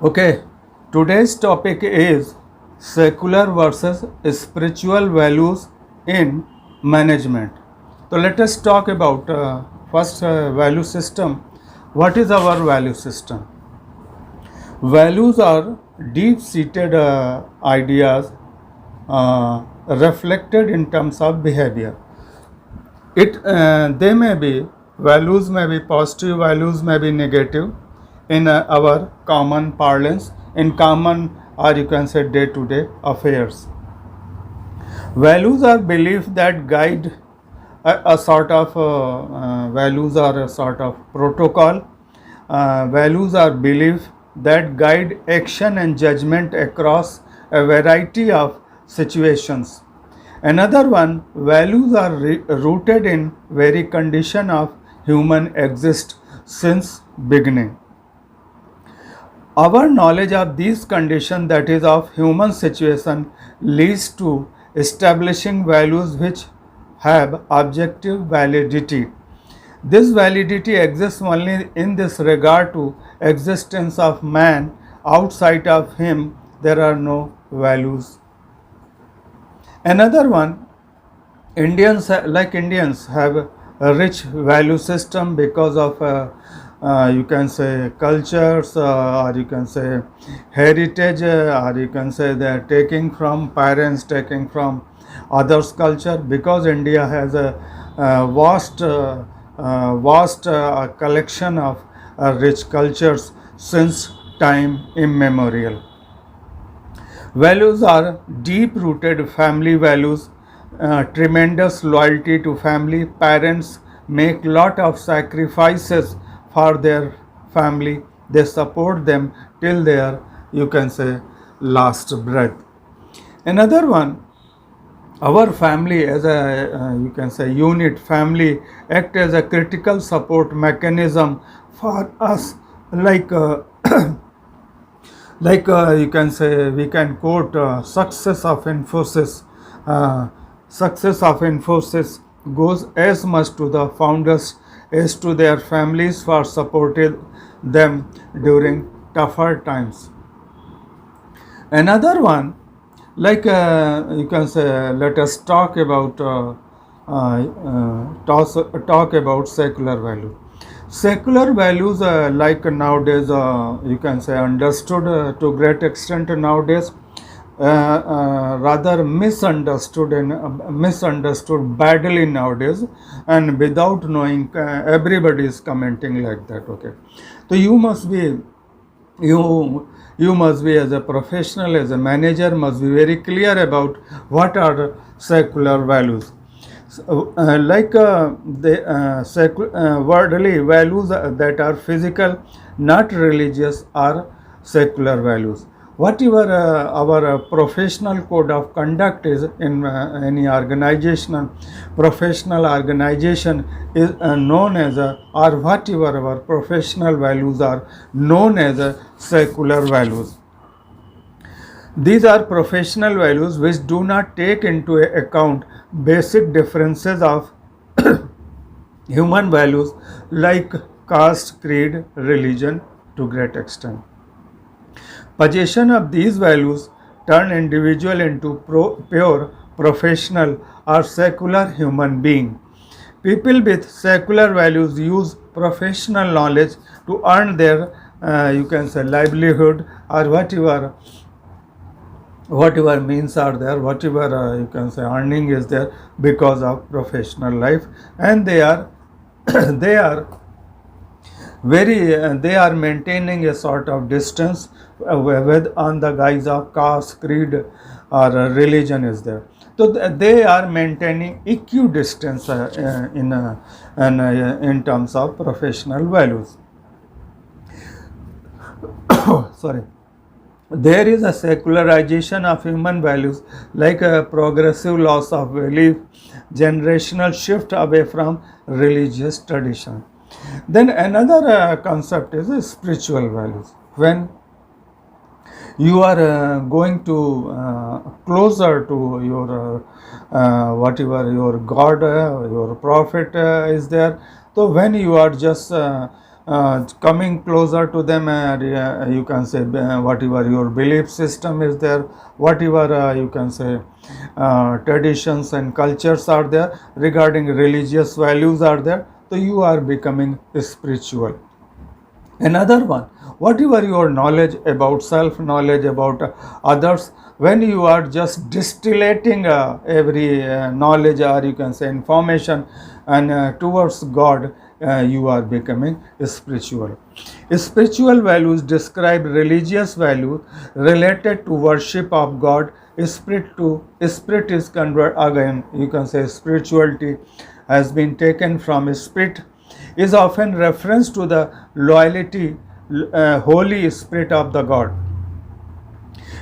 Okay, today's topic is secular versus spiritual values in management. So let us talk about first value system. What is our value system? Values are deep-seated ideas reflected in terms of behavior. They may be values, may be positive values, may be negative in our common parlance, in common or you can say day-to-day affairs. Values are beliefs that guide a sort of values are a sort of protocol. Values are beliefs that guide action and judgment across a variety of situations. Another one, values are rooted in very condition of human exist since beginning. Our knowledge of these conditions, that is of human situation, leads to establishing values which have objective validity. This validity exists only in this regard to existence of man. Outside of him, there are no values. Another one, Indians have a rich value system because of you can say cultures or you can say heritage or you can say they are taking from parents, taking from others culture, because India has a vast collection of rich cultures since time immemorial. Values are deep rooted family values, tremendous loyalty to family. Parents make lot of sacrifices for their family. They support them till their, you can say, last breath. Another one, our family as a you can say unit, family act as a critical support mechanism for us, like you can say, we can quote success of Infosys goes as much to the founders as to their families for supporting them during tougher times. Another one, you can say, let us talk about talk about secular value. Secular values, like nowadays, you can say understood to great extent nowadays, rather misunderstood and misunderstood badly nowadays, and without knowing, everybody is commenting like that. Okay, so you must be as a professional, as a manager, must be very clear about what are secular values. So, worldly values that are physical, not religious, are secular values. Whatever our professional code of conduct is in any organization, professional organization is known as or whatever our professional values are known as secular values. These are professional values which do not take into account basic differences of human values like caste, creed, religion to great extent. Possession of these values turn individual into pure professional or secular human being. People with secular values use professional knowledge to earn their you can say livelihood, or whatever means are there, whatever you can say earning is there because of professional life, and they are they are they are maintaining a sort of distance with on the guise of caste, creed, or religion is there. So they are maintaining equidistance in terms of professional values. Sorry. There is a secularization of human values, like a progressive loss of belief, generational shift away from religious tradition. Then another concept is spiritual values. When you are going to closer to your whatever your God, your prophet is there. So when you are just coming closer to them, you can say whatever your belief system is there, whatever you can say traditions and cultures are there, regarding religious values are there, so you are becoming spiritual. Another one, whatever your knowledge about self, knowledge about others, when you are just distillating every knowledge, or you can say information, and towards God, you are becoming spiritual. Spiritual values describe religious values related to worship of God. Spirit is convert, again you can say spirituality has been taken from spirit, is often reference to the loyalty, Holy Spirit of the God.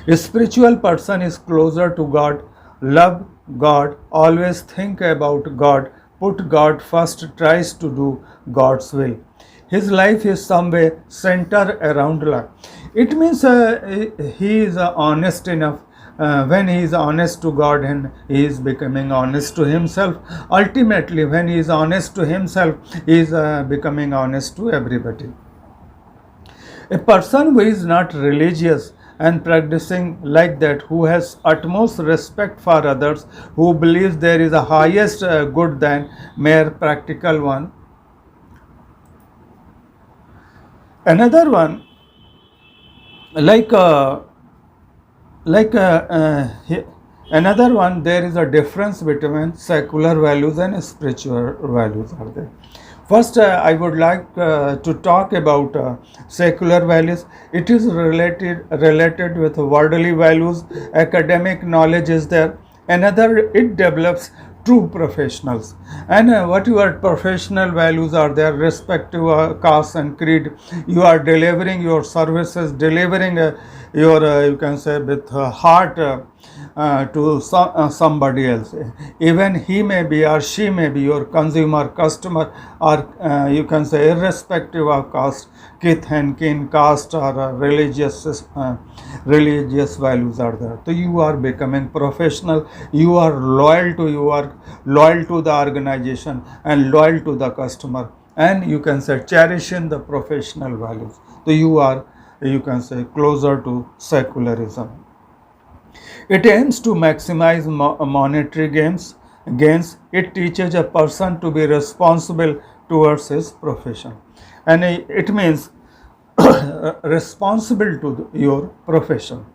A spiritual person is closer to God, love God, always think about God, put God first, tries to do God's will. His life is some way centered around love. It means he is honest enough. When he is honest to God, and he is becoming honest to himself. Ultimately, when he is honest to himself, he is becoming honest to everybody. A person who is not religious and practicing like that, who has utmost respect for others, who believes there is a highest good than mere practical one. Another one, like another one, there is a difference between secular values and spiritual values are there. First, I would like to talk about secular values. It is related with worldly values. Academic knowledge is there. Another, it develops true professionals. And what your professional values are there, respective caste and creed. You are delivering your services, delivering your you can say with heart to somebody else. Even he may be or she may be your consumer, customer, or you can say irrespective of caste, kith and kin, caste, or religious values are there. So you are becoming professional. You are loyal to the organization and loyal to the customer, and you can say cherishing the professional values. So you are, you can say, closer to secularism. It aims to maximize monetary gains. It teaches a person to be responsible towards his profession, and it means responsible to your profession.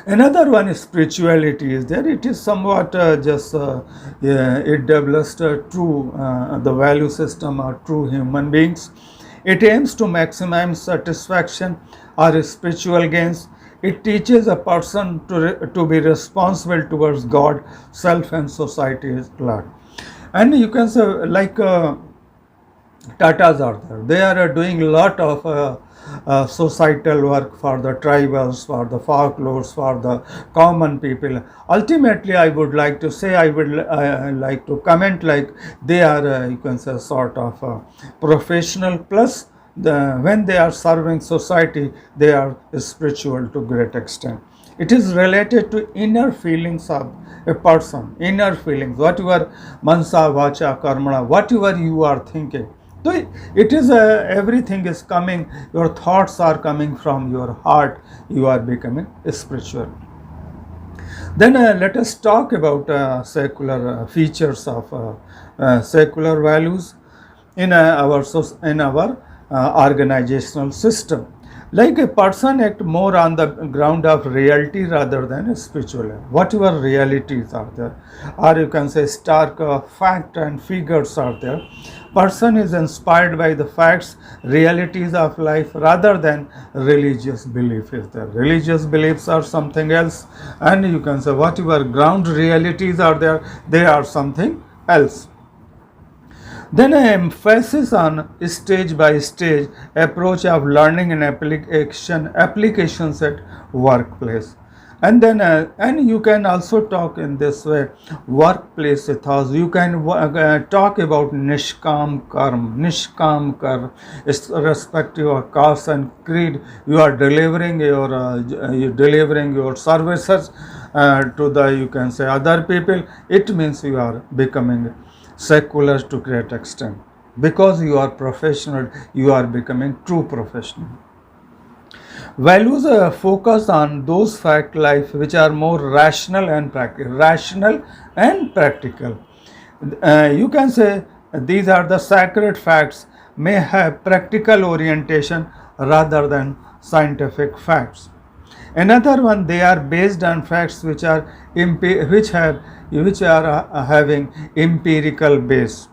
Another one is spirituality is there. It is somewhat it develops the value system or true human beings. It aims to maximize satisfaction or spiritual gains. It teaches a person to be responsible towards God, self, and society is glad. And you can say like Tatas are there. They are doing a lot of societal work for the tribals, for the folklores, for the common people. Ultimately, I would like to say, I would like to comment like they are, you can say, sort of professional plus when they are serving society, they are spiritual to great extent. It is related to inner feelings of a person, inner feelings, whatever mansa, vacha, karmana, whatever you are thinking. So it is everything is coming, your thoughts are coming from your heart, you are becoming spiritual. Then let us talk about secular features of secular values in our organizational system. Like a person act more on the ground of reality rather than spiritual. Whatever realities are there, or you can say stark fact and figures are there. Person is inspired by the facts, realities of life rather than religious belief is there. Religious beliefs are something else, and you can say whatever ground realities are there, they are something else. Then an emphasis on stage by stage approach of learning and applications at workplace. And then and you can also talk in this way, workplace ethos. You can talk about nishkam karm, respective of caste and creed. You are delivering your services to the, you can say, other people. It means you are becoming secular to great extent. Because you are professional, you are becoming true professional. Values focus on those fact life which are more rational and practical. You can say these are the sacred facts may have practical orientation rather than scientific facts. Another one, they are based on facts which are having empirical base,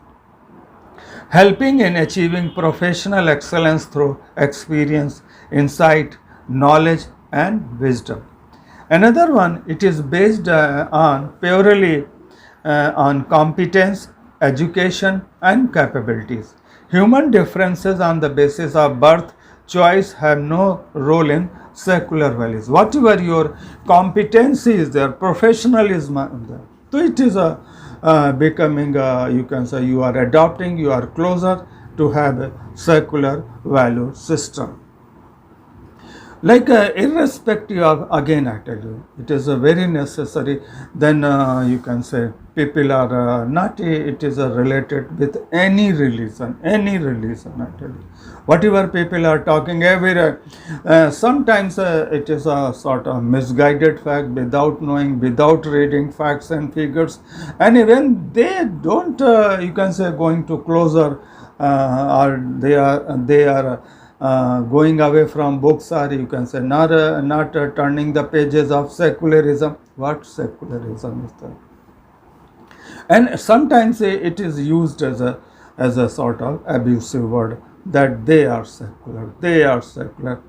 helping in achieving professional excellence through experience, insight, knowledge, and wisdom. Another one, it is based on purely on competence, education, and capabilities. Human differences on the basis of birth, choice have no role in secular values. Whatever your competency is there, professionalism is there. So it is a becoming, you can say, you are adopting, you are closer to have a secular value system. Like irrespective of, again I tell you, it is a very necessary. Then you can say people are not it is related with any religion I tell you, whatever people are talking everywhere. Sometimes it is a sort of misguided fact, without knowing, without reading facts and figures, and even they don't you can say going to closer or they are going away from books, or you can say not turning the pages of secularism. What secularism is that? And sometimes it is used as a sort of abusive word, that they are secular.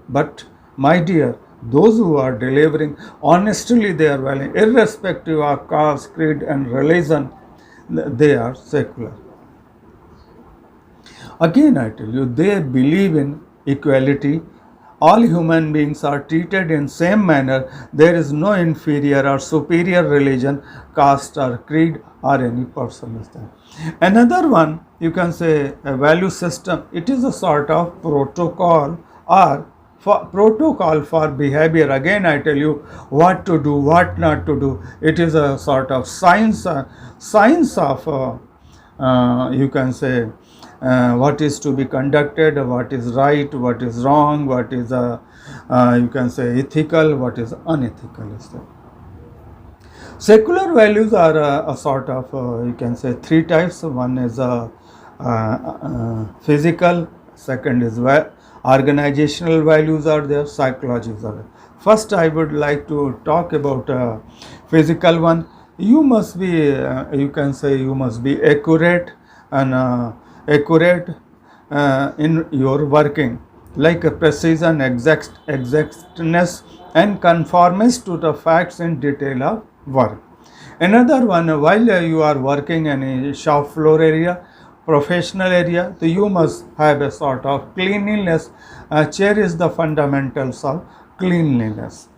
But my dear, those who are delivering honestly their value, irrespective of caste, creed, and religion, they are secular. Again, I tell you, they believe in equality. All human beings are treated in same manner. There is no inferior or superior religion, caste or creed or any person is there. Another one, you can say a value system. It is a sort of protocol or protocol for behavior. Again, I tell you what to do, what not to do. It is a sort of science of you can say what is to be conducted, what is right, what is wrong, what is you can say ethical, what is unethical. Is that. Secular values are a sort of you can say three types. One is physical, second is organizational values are there, psychological are there. First, I would like to talk about physical one. You must be you can say you must be accurate and accurate in your working, like precision, exactness, and conformance to the facts in detail of work. Another one, while you are working in a shop floor area, professional area, so you must have a sort of cleanliness, cherish the fundamentals of cleanliness.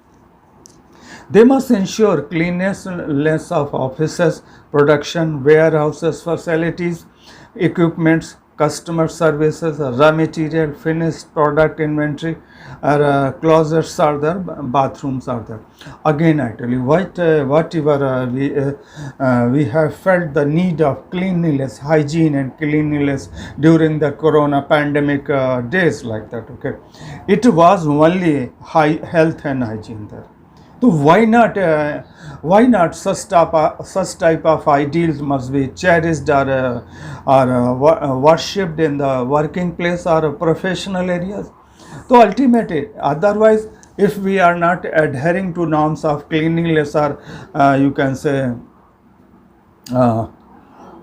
They must ensure cleanliness of offices, production, warehouses, facilities, equipments, customer services, raw material, finished product inventory, closets are there, bathrooms are there. Again, I tell you, whatever we have felt the need of cleanliness, hygiene and cleanliness during the corona pandemic days like that, okay. It was only high health and hygiene there. So why not such type of ideals must be cherished or worshipped in the working place or professional areas. So ultimately, otherwise, if we are not adhering to norms of cleanliness or you can say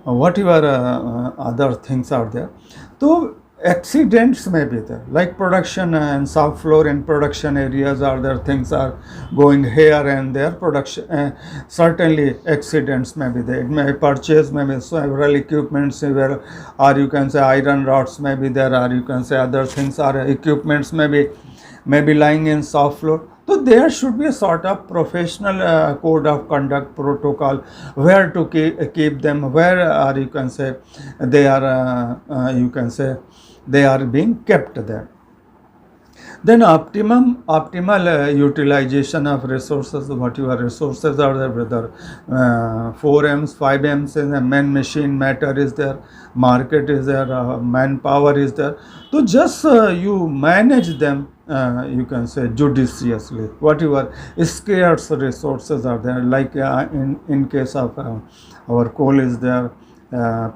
whatever other things are there, so accidents may be there, like production and shop floor in production areas are there, things are going here and there, production certainly accidents may be there. It may purchase maybe several equipments or you can say iron rods may be there, or you can say other things or equipments may be lying in shop floor. So there should be a sort of professional code of conduct protocol where to keep them, where or you can say they are you can say they are being kept there. Then optimal utilization of resources. What your resources are there, whether 4 M's, 5 M's is a man machine matter is there, market is there, manpower is there. So just you manage them. You can say judiciously. What your scarce resources are there, like in case of our coal is there,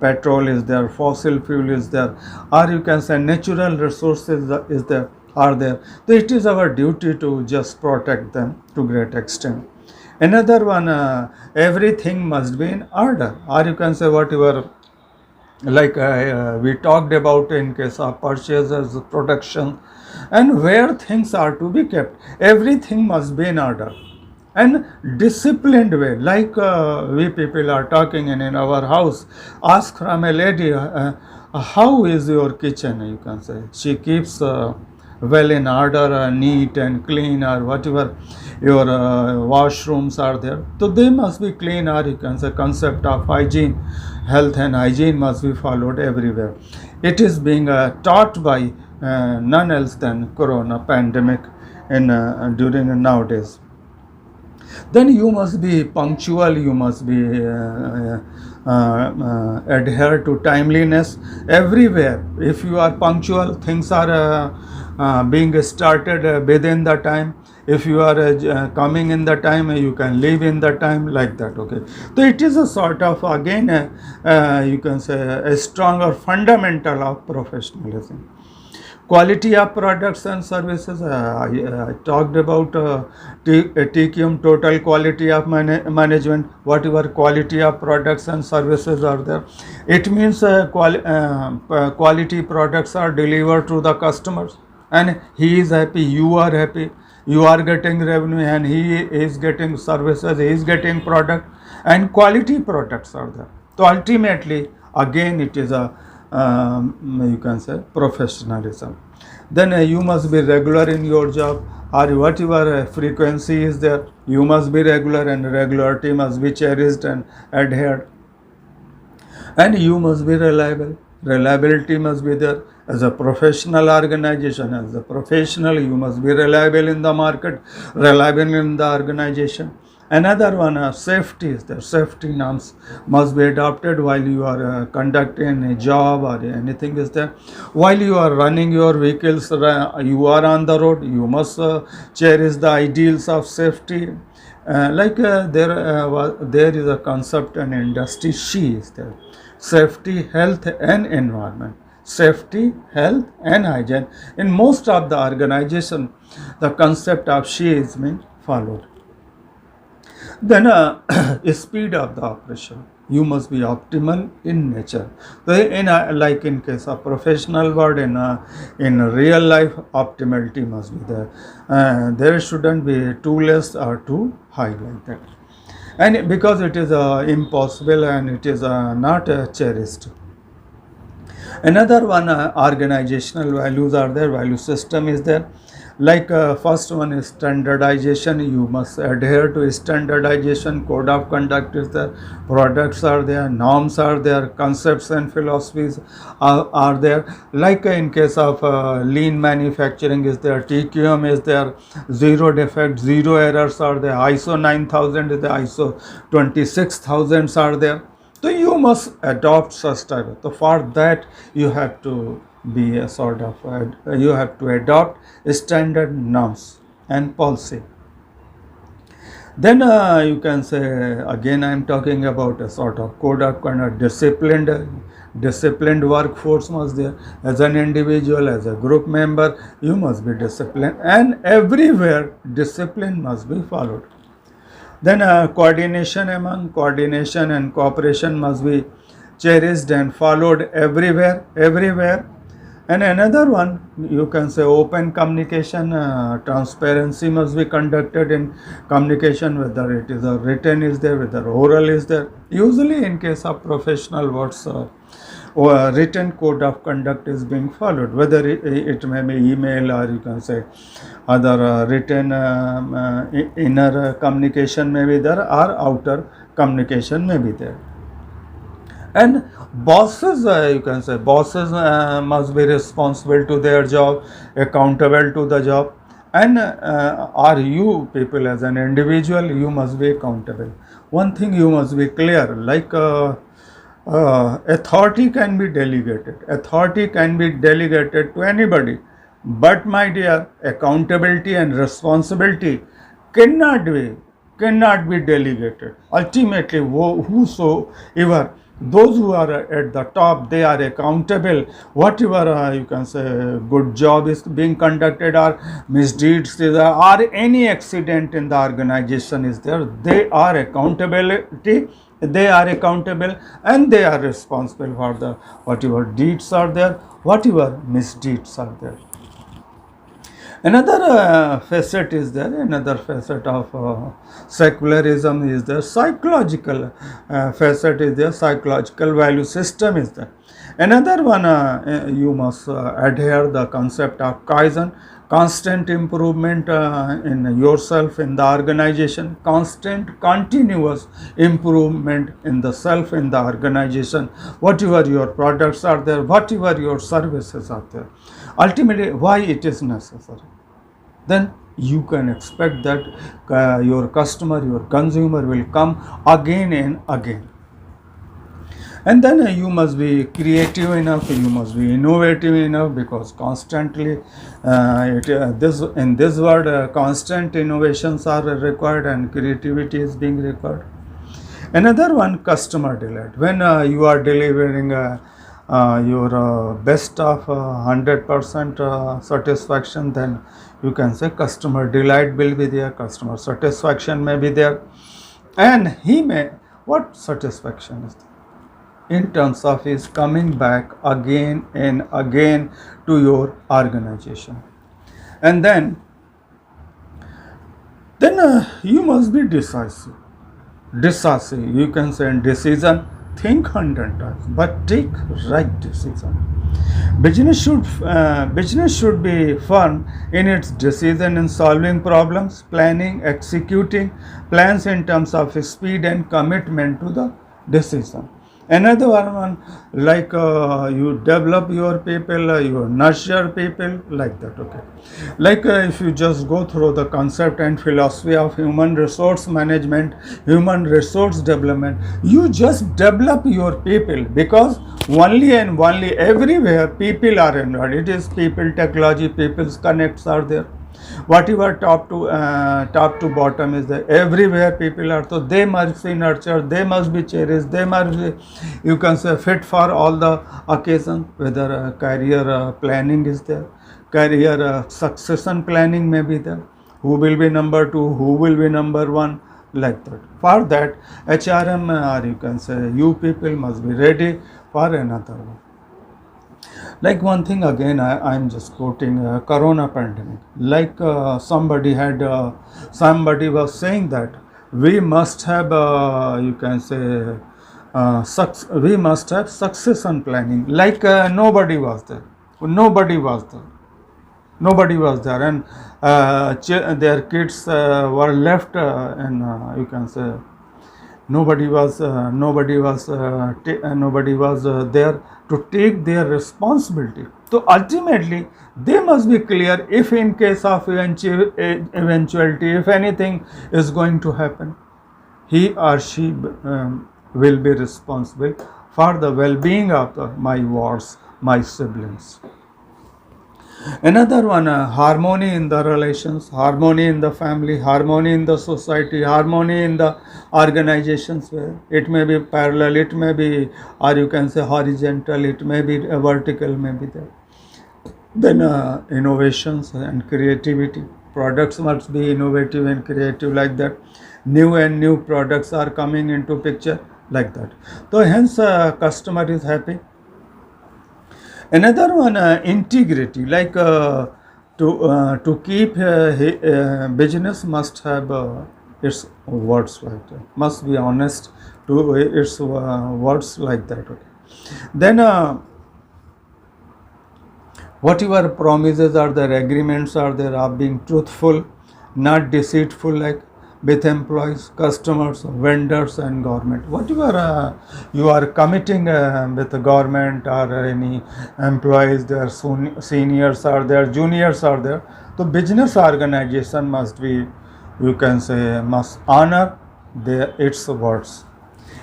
petrol is there, fossil fuel is there, or you can say natural resources is there, are there. So it is our duty to just protect them to great extent. Another one, everything must be in order, or you can say whatever, like we talked about in case of purchases, production, and where things are to be kept. Everything must be in order and disciplined way, like we people are talking in our house. Ask from a lady, how is your kitchen, you can say. She keeps well in order, neat and clean, or whatever your washrooms are there, so they must be clean, or you can say concept of hygiene, health and hygiene must be followed everywhere. It is being taught by none else than corona pandemic in during nowadays. Then you must be punctual, you must be adhere to timeliness everywhere. If you are punctual, things are being started within the time. If you are coming in the time, you can leave in the time, like that. Okay, so it is a sort of, again, you can say a stronger fundamental of professionalism. Quality of products and services, I talked about TQM, total quality of management. Whatever quality of products and services are there, it means quality products are delivered to the customers, and he is happy, you are happy, you are getting revenue, and he is getting services, he is getting product, and quality products are there. So ultimately, again, it is a you can say professionalism. Then you must be regular in your job, or whatever frequency is there, you must be regular, and regularity must be cherished and adhered. And you must be reliable. Reliability must be there. As a professional organization, as a professional, you must be reliable in the market, reliable in the organization. Another one, safety is there. Safety norms must be adopted while you are conducting a job or anything is there. While you are running your vehicles, you are on the road, you must cherish the ideals of safety. There is a concept and industry, she is there. Safety, health and environment. Safety, health and hygiene. In most of the organization, the concept of she is being followed. Then speed of the operation, you must be optimal in nature. Like in case of professional world, in real life, optimality must be there. There shouldn't be too less or too high, like that. And because it is impossible, and it is not cherished. Another one, organizational values are there, value system is there. Like first one is standardization, you must adhere to standardization, code of conduct is there, products are there, norms are there, concepts and philosophies are there. Like in case of lean manufacturing is there, TQM is there, zero defect, zero errors are there, ISO 9000 is there, ISO 26000 are there. So you must adopt such type. So for that you have to be a sort of you have to adopt standard norms and policy. Then you can say, again I am talking about a sort of code of conduct. Disciplined workforce must there. As an individual, as a group member, you must be disciplined, and everywhere discipline must be followed. Then coordination and cooperation must be cherished and followed everywhere. And another one, you can say open communication, transparency must be conducted in communication, whether it is a written is there, whether oral is there. Usually in case of professional words, or written code of conduct is being followed, whether it may be email, or you can say other written inner communication may be there, or outer communication may be there. And bosses, you can say bosses must be responsible to their job, accountable to the job, and are you people as an individual, you must be accountable. One thing you must be clear, like authority can be delegated, authority can be delegated to anybody, but my dear, accountability and responsibility cannot be cannot be delegated. Ultimately, whosoever, those who are at the top, they are accountable. Whatever you can say, good job is being conducted or misdeeds is there, or any accident in the organization is there, they are accountability. They are accountable and they are responsible for the whatever deeds are there, whatever misdeeds are there. Another facet is there, another facet of secularism is the psychological facet is there, psychological value system is there. Another one, you must adhere the concept of Kaizen, constant improvement in yourself, in the organization, constant continuous improvement in the self, in the organization, whatever your products are there, whatever your services are there. Ultimately, why it is necessary? Then you can expect that your customer, your consumer will come again and again. And then you must be creative enough, you must be innovative enough, because constantly in this world constant innovations are required and creativity is being required. Another one, customer delight. When you are delivering your best of 100% satisfaction, then you can say customer delight will be there, customer satisfaction may be there, and he may, what satisfaction is there? In terms of his coming back again and again to your organization. And then you must be decisive, you can say in decision, think 100 times but take right decision. Business should be firm in its decision in solving problems, planning, executing plans in terms of speed and commitment to the decision. Another one, like you develop your people, you nurture people, like that. Okay, like if you just go through the concept and philosophy of human resource management, human resource development, you just develop your people, because only and only everywhere people are involved. It is people, technology, people's connects are there. Whatever top to bottom is there, everywhere people are, so they must be nurtured, they must be cherished, they must be, you can say, fit for all the occasions. Whether career planning is there, career succession planning may be there, who will be number 2, who will be number 1, like that. For that, HRM or you can say you people must be ready for another one. Like one thing again, I'm just quoting corona pandemic. Like somebody was saying that we must have you can say we must have succession planning. Like nobody was there, and their kids were left, and you can say nobody was there to take their responsibility. So ultimately they must be clear, if in case of eventuality, if anything is going to happen, he or she will be responsible for the well-being of my wards, my siblings. Another one, harmony in the relations, harmony in the family, harmony in the society, harmony in the organizations. Where it may be parallel, it may be, or you can say horizontal, it may be vertical, may be there. Then innovations and creativity. Products must be innovative and creative, like that. New and new products are coming into picture, like that. So hence customer is happy. Another one, integrity, like to keep business must have its words, like that, must be honest to its words, like that. Okay. Then whatever promises are there, agreements are there, are being truthful, not deceitful, like with employees, customers, vendors, and government. Whatever you are committing with the government or any employees, their seniors or their juniors are there. The business organization must be, you can say, must honor its words.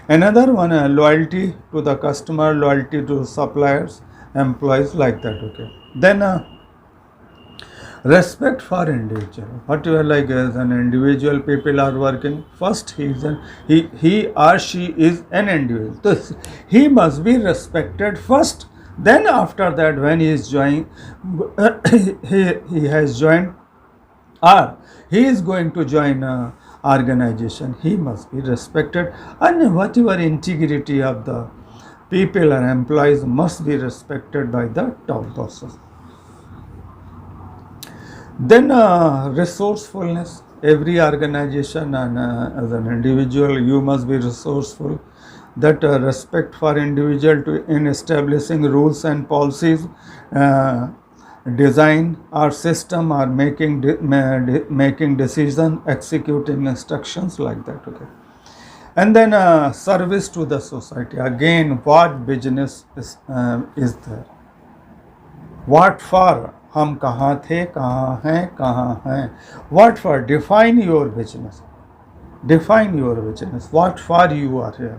Another one, loyalty to the customer, loyalty to suppliers, employees, like that. Okay. Then respect for individual. What you are like as an individual, people are working. First, he or she is an individual. So he must be respected first. Then after that, when he is joining, he has joined or he is going to join a organization, he must be respected, and whatever integrity of the people and employees must be respected by the top bosses. Then resourcefulness. Every organization and as an individual, you must be resourceful. That respect for individual to in establishing rules and policies, design or system, or making decision, executing instructions, like that. Okay. And then service to the society. Again, what business is there? What for? हम कहाँ थे, कहाँ हैं? What for? Define your business. Define your business. What for you are here?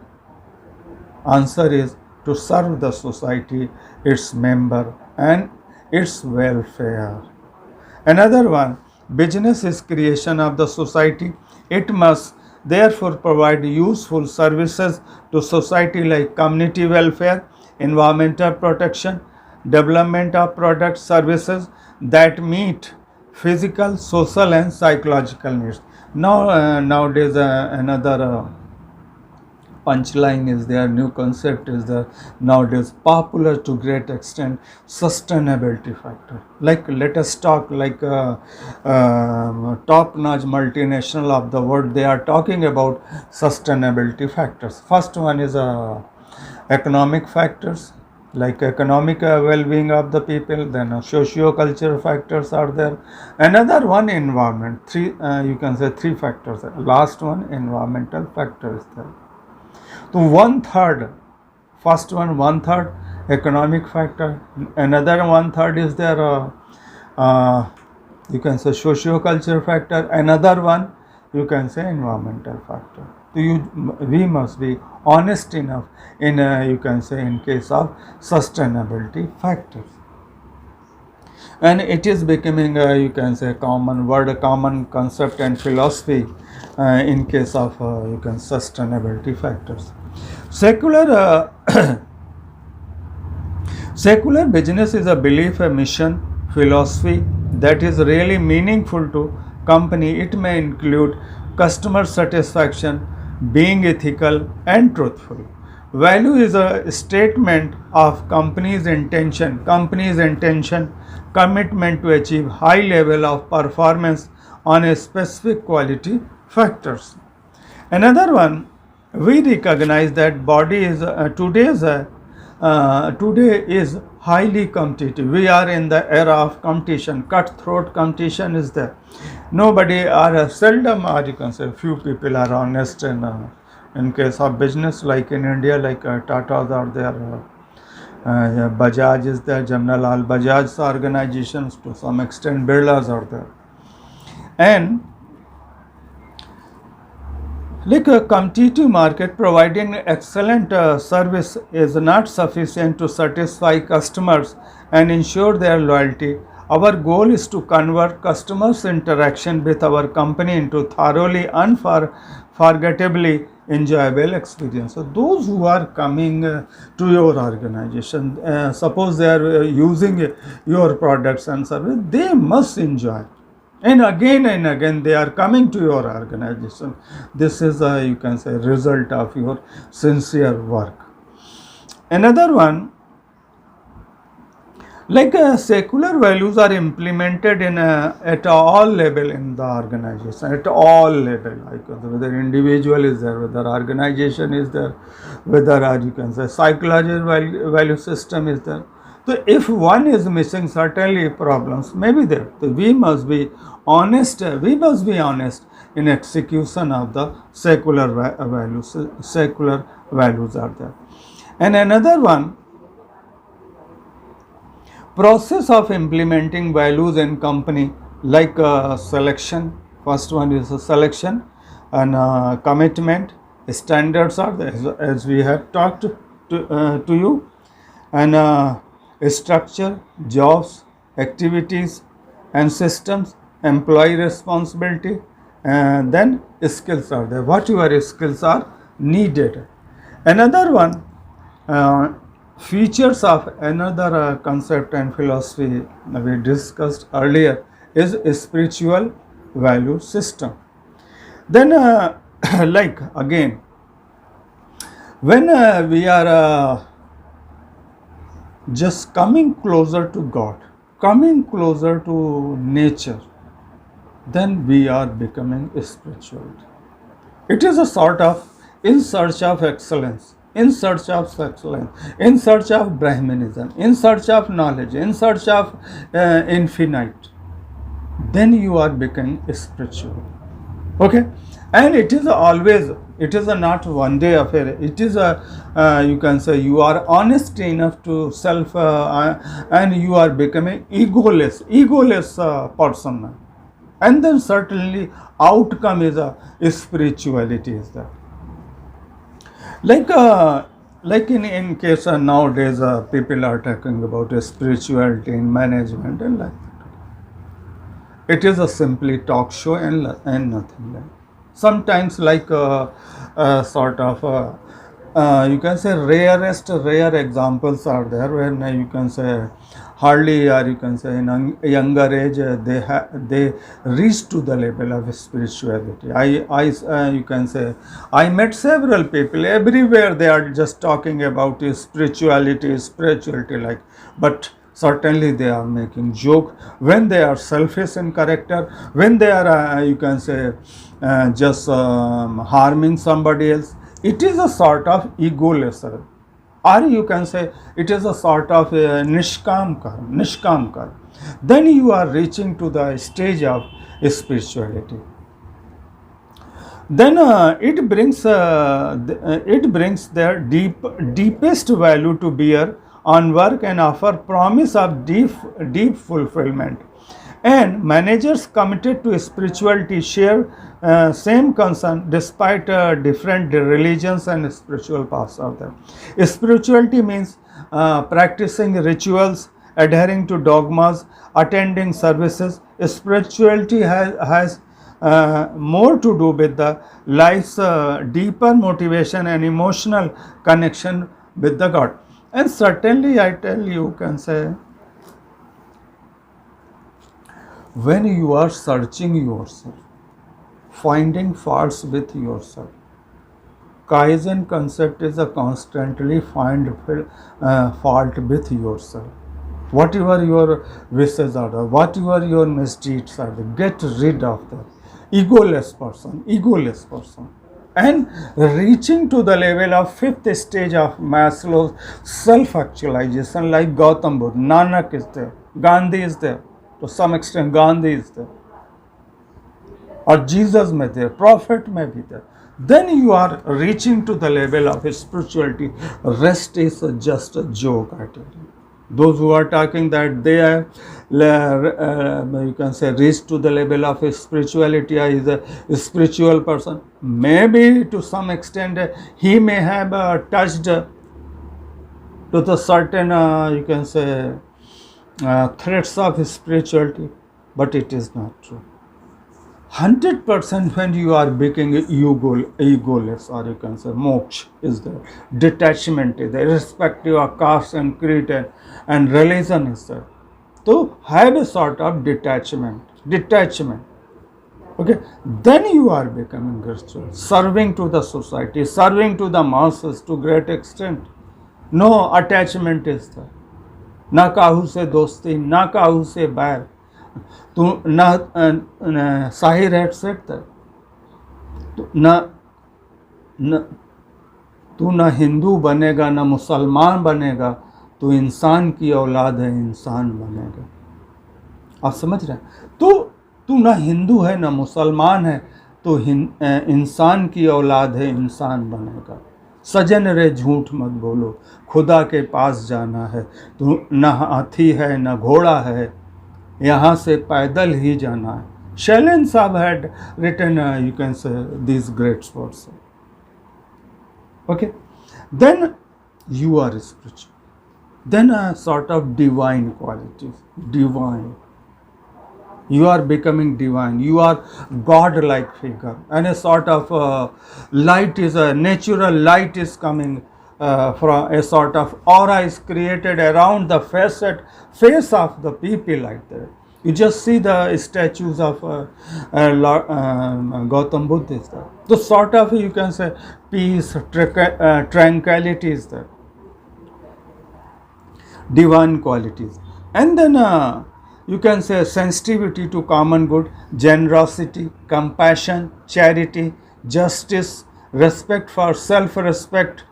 Answer is to serve the society, its member, and its welfare. Another one, business is creation of the society. It must therefore provide useful services to society like community welfare, environmental protection, development of products, services that meet physical, social, and psychological needs. Now, nowadays, another punchline is there, new concept is there nowadays, popular to great extent, sustainability factor. Like, let us talk like top-notch multinational of the world, they are talking about sustainability factors. First one is economic factors, like economic well-being of the people. Then socio-cultural factors are there. Another one, environment. You can say three factors. Last one, environmental factor is there. So one third, first one, one third economic factor. Another one third is there. You can say socio-cultural factor. Another one, you can say environmental factor. So we must be honest enough in you can say in case of sustainability factors. And it is becoming you can say common word, a common concept and philosophy in case of you can sustainability factors. Secular secular business is a belief, a mission, philosophy that is really meaningful to company. It may include customer satisfaction, being ethical and truthful. Value is a statement of company's intention, commitment to achieve high level of performance on a specific quality factors. Another one, we recognize that body is today is highly competitive. We are in the era of competition, cutthroat competition is there. Nobody or seldom, or you can say few people are honest in case of business, like in India, like Tatas are there, Bajaj is there, Jamnalal Bajaj's organizations, to some extent Birlas are there. And like a competitive market, providing excellent service is not sufficient to satisfy customers and ensure their loyalty. Our goal is to convert customers' interaction with our company into thoroughly unforgettably enjoyable experience. So those who are coming to your organization, suppose they are using your products and service, they must enjoy. And again they are coming to your organization. This is a, you can say, result of your sincere work. Another one, like secular values are implemented in at all level in the organization, at all level, like whether individual is there, whether organization is there, whether you can say psychological value system is there. So if one is missing, certainly problems may be there. So we must be honest. We must be honest in execution of the secular values. Secular values are there. And another one, process of implementing values in company, like selection. First one is a selection, and commitment. Standards are there, as we have talked to you, and structure, jobs, activities, and systems, employee responsibility, and then skills are there. What your skills are needed. Another one, uh, features of another concept and philosophy we discussed earlier is spiritual value system. Then, like again, when we are just coming closer to God, coming closer to nature, then we are becoming spiritual. It is a sort of in search of excellence, in search of excellence, in search of Brahmanism, in search of knowledge, in search of infinite. Then you are becoming spiritual. Okay, and it is always, it is a not one day affair. It is a you can say you are honest enough to self and you are becoming egoless person, and then certainly outcome is a spirituality is there. Like in case nowadays people are talking about spirituality in management and like it is a simply talk show and nothing like. Sometimes like sort of you can say rare examples are there when you can say hardly or you can say in a younger age they reach to the level of spirituality. You can say I met several people everywhere, they are just talking about spirituality like, but certainly they are making joke when they are selfish in character, when they are you can say just harming somebody else. It is a sort of egoless, or you can say it is a sort of nishkam karma. Then you are reaching to the stage of spirituality. Then it brings their deepest value to bear on work and offer promise of deep fulfillment. And managers committed to spirituality share same concern despite different religions and spiritual paths of them. Spirituality means practicing rituals, adhering to dogmas, attending services. Spirituality has more to do with the life's deeper motivation and emotional connection with the God. And certainly I tell you can say, when you are searching yourself, finding faults with yourself, Kaizen concept is a constantly find fault with yourself. Whatever your wishes are, whatever your misdeeds are, get rid of them. Egoless person. And reaching to the level of fifth stage of Maslow's self-actualization, like Gautam Buddha, Nanak is there, Gandhi is there, to some extent Gandhi is there, or Jesus may be there, Prophet may be there. Then you are reaching to the level of spirituality. Rest is just a joke, I tell you. Those who are talking that they are, you can say, reached to the level of spirituality, is a spiritual person. Maybe to some extent he may have touched to the certain, you can say, threats of spirituality, but it is not true. 100% when you are becoming egoless, or you can say moksha is there, detachment is there, irrespective of caste and creed and religion is there. So have a sort of detachment. Okay, then you are becoming spiritual, serving to the society, serving to the masses to great extent. No attachment is there. Na kahu se dosti, na kahu se बैर. तू ना शाही rate सकता, तू ना हिंदू बनेगा ना मुसलमान बनेगा, तो इंसान की औलाद है, इंसान बनेगा। आप समझ रहे हैं? तो तू ना हिंदू है ना मुसलमान है, तो इंसान की औलाद है, इंसान बनेगा। सजन रे झूठ मत बोलो, खुदा के पास जाना है, तो न हाथी है न घोड़ा है, यहाँ से पैदल ही जाना है। Shailen Sahab had written you can say these great words. Okay, then you are spiritual. Then a sort of divine qualities, divine. You are becoming divine. You are God-like figure, and a sort of light is a natural light is coming from a sort of aura is created around the face of the people like that. You just see the statues of Gautam Buddha is there. So sort of you can say peace, tranquility is there. Divine qualities, and then you can say sensitivity to common good, generosity, compassion, charity, justice, respect for self-respect,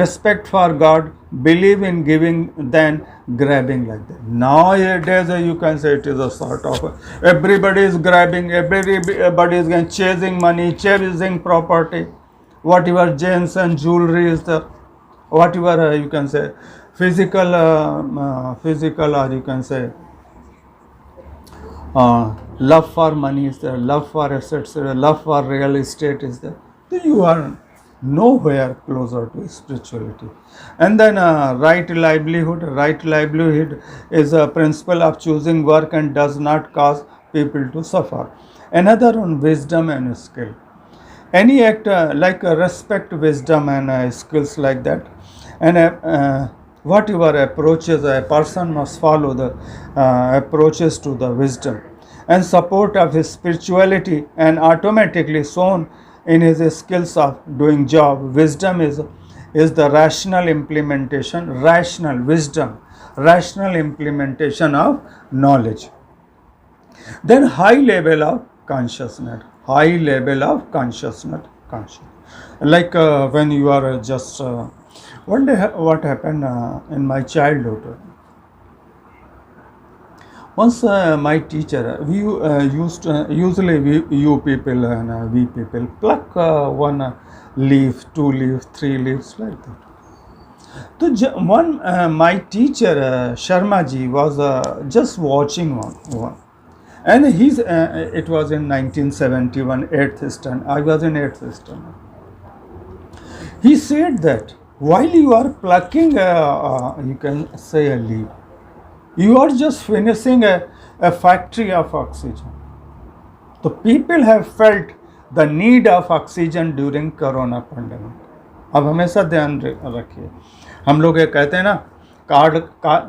respect for God, believe in giving than grabbing like that. Nowadays you can say it is a sort of everybody is grabbing, everybody is chasing money, chasing property, whatever gems and jewelry is there, whatever you can say physical or you can say love for money is there, love for assets, love for real estate is there. So you are nowhere closer to spirituality. And then right livelihood is a principle of choosing work and does not cause people to suffer. Another one, wisdom and skill. Any act like respect, wisdom and skills like that, and whatever approaches a person must follow the approaches to the wisdom and support of his spirituality and automatically shown in his skills of doing job. Wisdom is the rational implementation of knowledge. Then high level of consciousness. Like when you are just one day what happened in my childhood. Once my teacher, we you people and we people pluck one leaf, 2 leaves, 3 leaves like that. So my teacher Sharma ji was just watching one. And it was in 1971, 8th standard. I was in 8th standard. He said that while you are plucking, you can say a leaf, you are just finishing a factory of oxygen. The people have felt the need of oxygen during Corona pandemic. अब हमेशा ध्यान रखिए, हम लोग ये कहते हैं ना,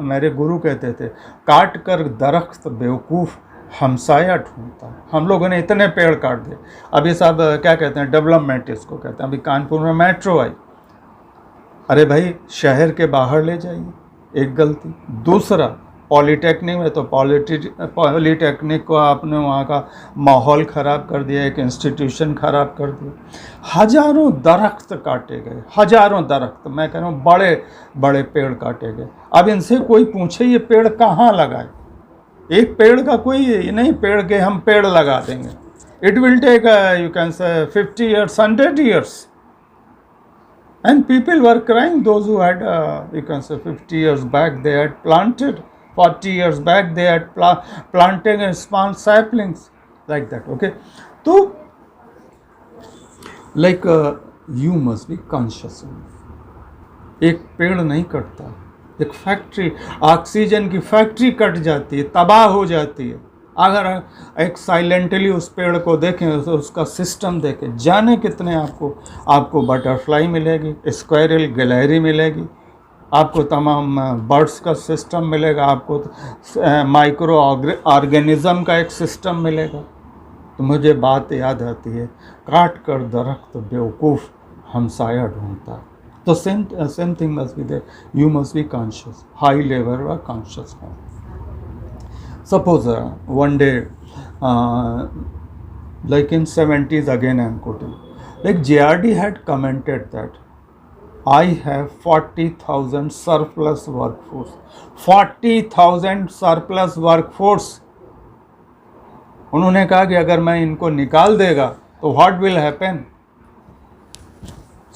मेरे गुरु कहते थे, काट कर दरख्त बेवकूफ़ हमसाया ढूंढता है। हम लोगों ने इतने पेड़ काट दिए। अभी साहब क्या कहते हैं, डेवलपमेंट इसको कहते हैं। अभी कानपुर में मेट्रो आई, अरे भाई शहर के बाहर ले जाइए, एक गलती। दूसरा, पॉलीटेक्निक में तो पॉलीटेक्निक को आपने वहाँ का माहौल ख़राब कर दिया, एक इंस्टीट्यूशन ख़राब कर दिया। हजारों दरख्त काटे गए, हजारों दरख्त, मैं कह रहा हूँ बड़े बड़े पेड़ काटे गए। अब इनसे कोई पूछे ये पेड़ कहाँ लगाए, एक पेड़ का कोई नहीं, पेड़ के हम पेड़ लगा देंगे। It will take you can say 50 years, 100 years. And people were crying, those who had you can say 50 years back they had planted, 40 years back they had planted small saplings like that. Okay, so like you must be conscious enough. एक पेड़ नहीं कटता, एक factory, oxygen की factory cut जाती है, तबाह हो जाती है। अगर एक साइलेंटली उस पेड़ को देखें, उसका सिस्टम देखें, जाने कितने आपको बटरफ्लाई मिलेगी, स्क्वायरल गैलरी मिलेगी, आपको तमाम बर्ड्स का सिस्टम मिलेगा, आपको माइक्रो ऑर्गेनिज्म का एक सिस्टम मिलेगा। तो मुझे बात याद आती है, काट कर दरख्त बेवकूफ़ हमसाया ढूंढता है। तो same thing must be there, you must be conscious, high level का conscious. Suppose one day, like in 70s again I am quoting, like JRD had commented that I have 40,000 surplus workforce. 40,000 surplus workforce. उन्होंने कहा कि अगर मैं इनको निकाल देगा तो व्हाट विल हैपन,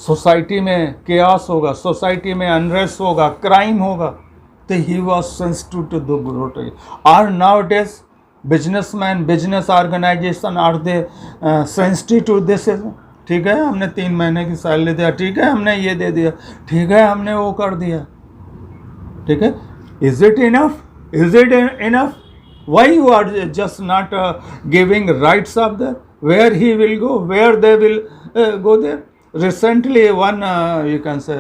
सोसाइटी में केओस होगा, सोसाइटी में अनरेस्ट होगा, क्राइम होगा. तो he was sensitive to the growth. Are nowadays businessman, business organisation are they sensitive to this. ठीक है हमने 3 महीने की सैलरी दिया, ठीक है हमने ये दे दिया, ठीक है हमने वो कर दिया. ठीक है, is it enough, is it enough? Why you are just not giving rights of that? Where he will go, where they will go there? Recently, one you can say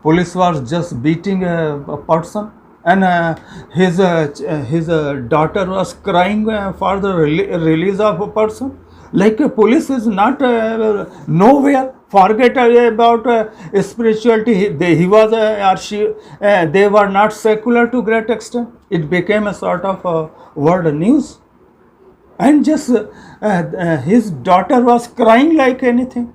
police was just beating a person, and his daughter was crying for the release of a person. Like police is not nowhere. Forget about spirituality. He was or she. They were not secular to great extent. It became a sort of world news, and just his daughter was crying like anything.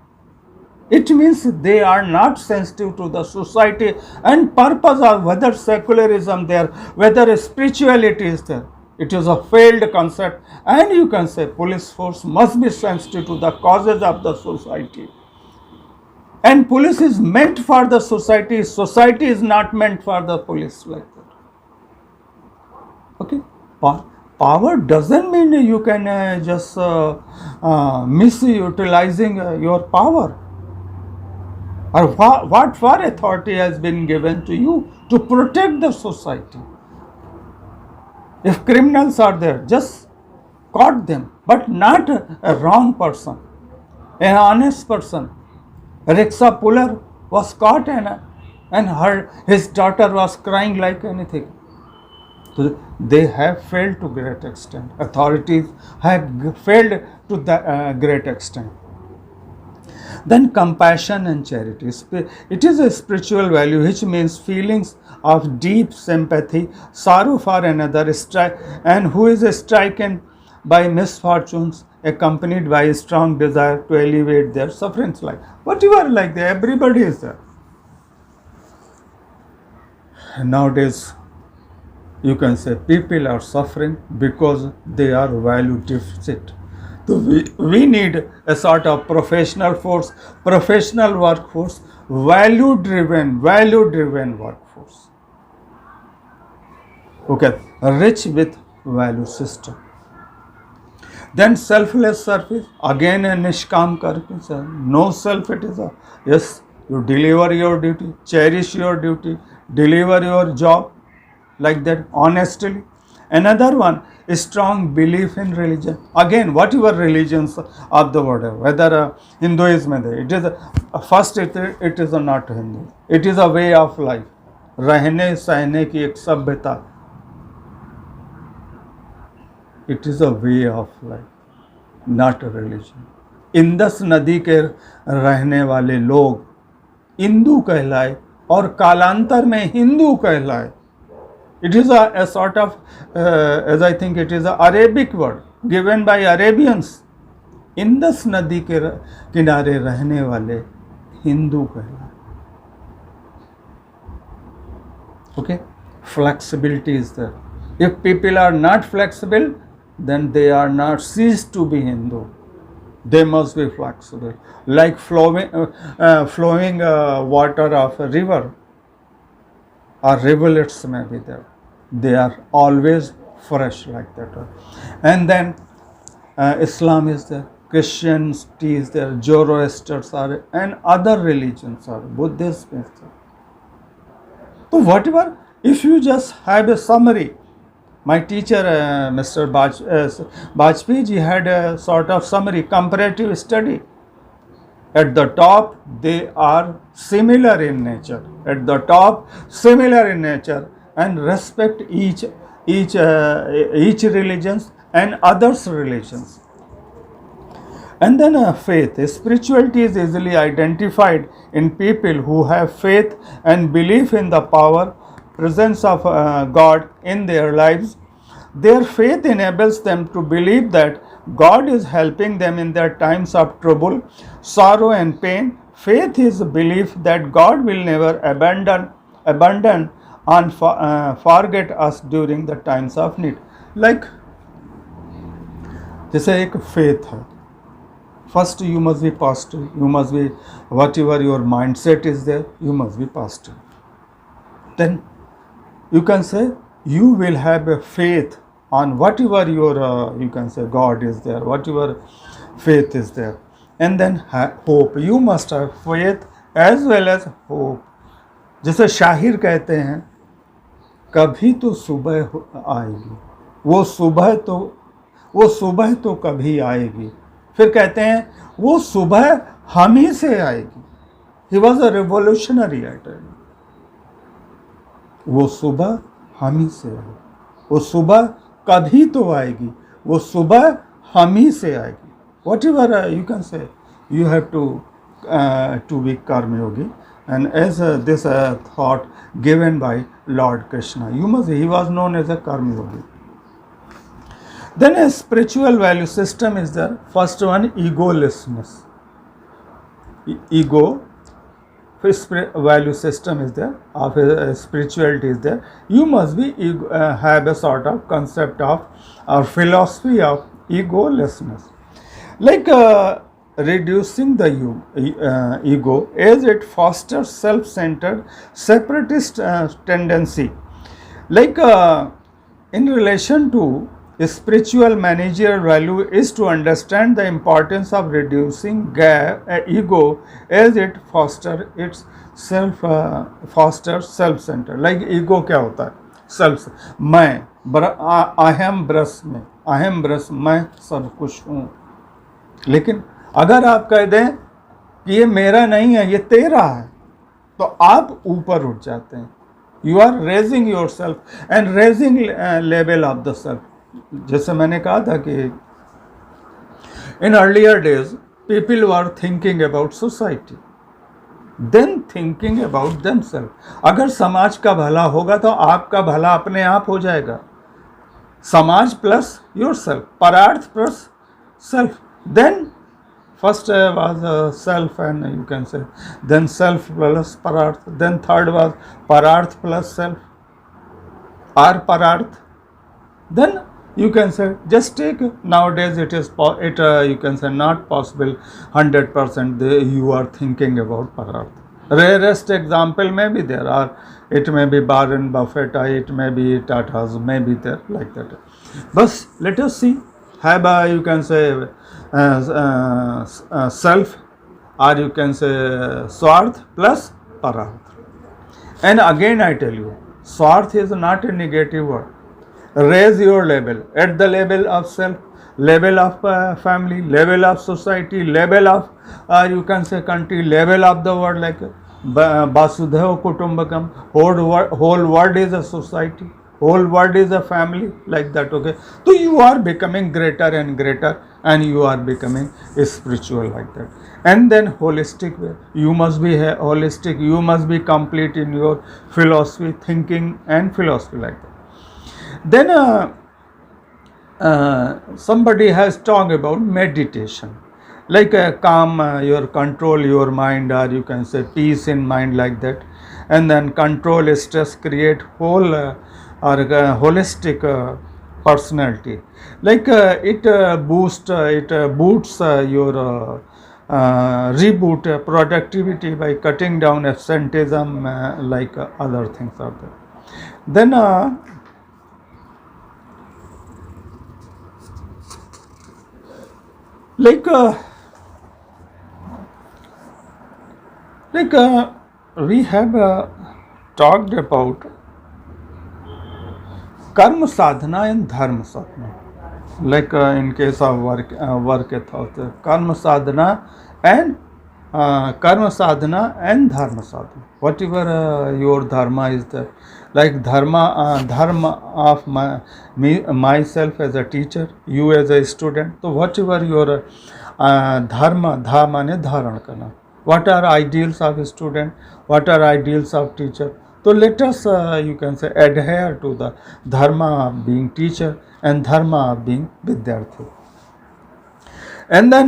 It means they are not sensitive to the society and purpose of whether secularism there, whether spirituality is there. It is a failed concept, and you can say police force must be sensitive to the causes of the society. And police is meant for the society. Society is not meant for the police like that. Okay? Power doesn't mean you can just misutilizing your power. Or what for authority has been given to you to protect the society. If criminals are there, just caught them, but not a wrong person, an honest person. Rickshaw puller was caught, and his daughter was crying like anything. So they have failed to great extent. Authorities have failed to the great extent. Then compassion and charity. It is a spiritual value which means feelings of deep sympathy, sorrow for another, and who is stricken by misfortunes, accompanied by a strong desire to alleviate their sufferings. Like whatever, like that, everybody is there. Nowadays, you can say people are suffering because they are value deficit. So we need a sort of professional force, professional workforce, value driven workforce. Okay, rich with value system. Then selfless service, again a nishkam karke, no self, it is a, yes, you deliver your duty, cherish your duty, deliver your job like that honestly. Another one is strong belief in religion. Again, whatever religions of the world, whether Hinduism, it is first it is not Hindu. It is a way of life. रहने सहने की एक सभ्यता. It is a way of life, not a religion. Indus नदी के रहने वाले लोग हिंदू कहलाए और कालांतर में हिंदू कहलाए. It is a sort of, as I think it is an Arabic word given by Arabians. Indus नदी के किनारे रहने वाले हिंदू कहलाए. Okay, flexibility is there. If people are not flexible, then they are not ceased to be Hindu. They must be flexible, like flowing water of a river, or rivulets may be there. They are always fresh like that. And then Islam is there, Christianity is there, Zoroastrians are, and other religions are, Buddhism is there. So whatever, if you just have a summary, my teacher Mr. Bajpayee ji had a sort of summary, comparative study. At the top, they are similar in nature. At the top, similar in nature, and respect each religions and others' religions. And then faith. Spirituality is easily identified in people who have faith and belief in the power, presence of God in their lives. Their faith enables them to believe that God is helping them in their times of trouble, sorrow and pain, Faith is a belief that God will never abandon and forget us during the times of need. Like जैसे एक faith है. First, you must be positive. You must be, whatever your mindset is there, you must be positive. Then you can say you will have a faith on whatever your you can say God is there, whatever faith is there, and then hope. You must have faith as well as hope. जैसे शाहिर कहते हैं, कभी तो सुबह आएगी, वो सुबह तो कभी आएगी. फिर कहते हैं वो सुबह हम ही से आएगी. He was a revolutionary writer. वो सुबह हम ही से आएगी, वो सुबह कभी तो आएगी, वो सुबह हम ही से आएगी. Whatever you can say, you have to be karmayogi. And as this thought given by Lord Krishna, he was known as a Karma Yogi. Then a spiritual value system is there. First one, egolessness. Ego, value system is there, of spirituality is there. You must be have a sort of concept of or philosophy of egolessness. Like reducing the ego as it fosters self-centered separatist tendency. Like in relation to spiritual managerial value is to understand the importance of reducing ego as it fosters self-centered. Like ego क्या होता है? Self. मैं अहम ब्रह्म में, अहम ब्रह्म मैं सब कुछ हूँ. लेकिन अगर आप कह दें कि ये मेरा नहीं है, ये तेरा है, तो आप ऊपर उठ जाते हैं. You are raising yourself and raising level of the self. जैसे मैंने कहा था कि in earlier days people were thinking about society, then thinking about themselves. अगर समाज का भला होगा तो आपका भला अपने आप हो जाएगा. समाज प्लस योर सेल्फ, परार्थ plus self. Then first was self, and you can say then self plus pararth, then third was pararth plus self or pararth. Then you can say just take, nowadays it is you can say not possible 100% you are thinking about pararth. Rarest example may be there, or it may be Warren Buffett, or it may be Tata's, may be there like that. But let us see, have you can say self, or you can say swarth plus pararth. And again I tell you, swarth is not a negative word. Raise your level at the level of self, level of family, level of society, level of you can say country, level of the world. Like Vasudhaiva Kutumbakam, whole world is a society, whole world is a family, like that. Okay, so you are becoming greater and greater, and you are becoming spiritual like that. And then holistic way, you must be holistic, you must be complete in your philosophy, thinking and philosophy like that. Then somebody has talked about meditation, like calm your control your mind, or you can say peace in mind, like that. And then control stress, create whole or holistic personality. Like it boosts your reboot productivity by cutting down absenteeism, like other things are there. Then we have talked about karma sadhana and dharma sadhana. Like in case of work ethics, karma sadhana and dharma sadhana. Whatever your dharma is there, like dharma of myself as a teacher, you as a student. So whatever your dharma mane dharan karna. What are ideals of a student? What are ideals of teacher? So let us you can say adhere to the dharma of being teacher and dharma of being vidyarthi. And then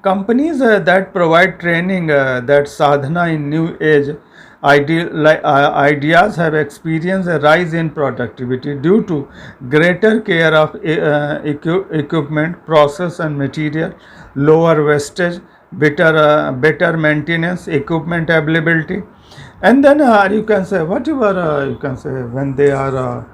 companies that provide training, that sadhana in new age ideas have experienced a rise in productivity due to greater care of equipment, process and material, lower wastage, better maintenance, equipment availability. And then you can say whatever you can say when they are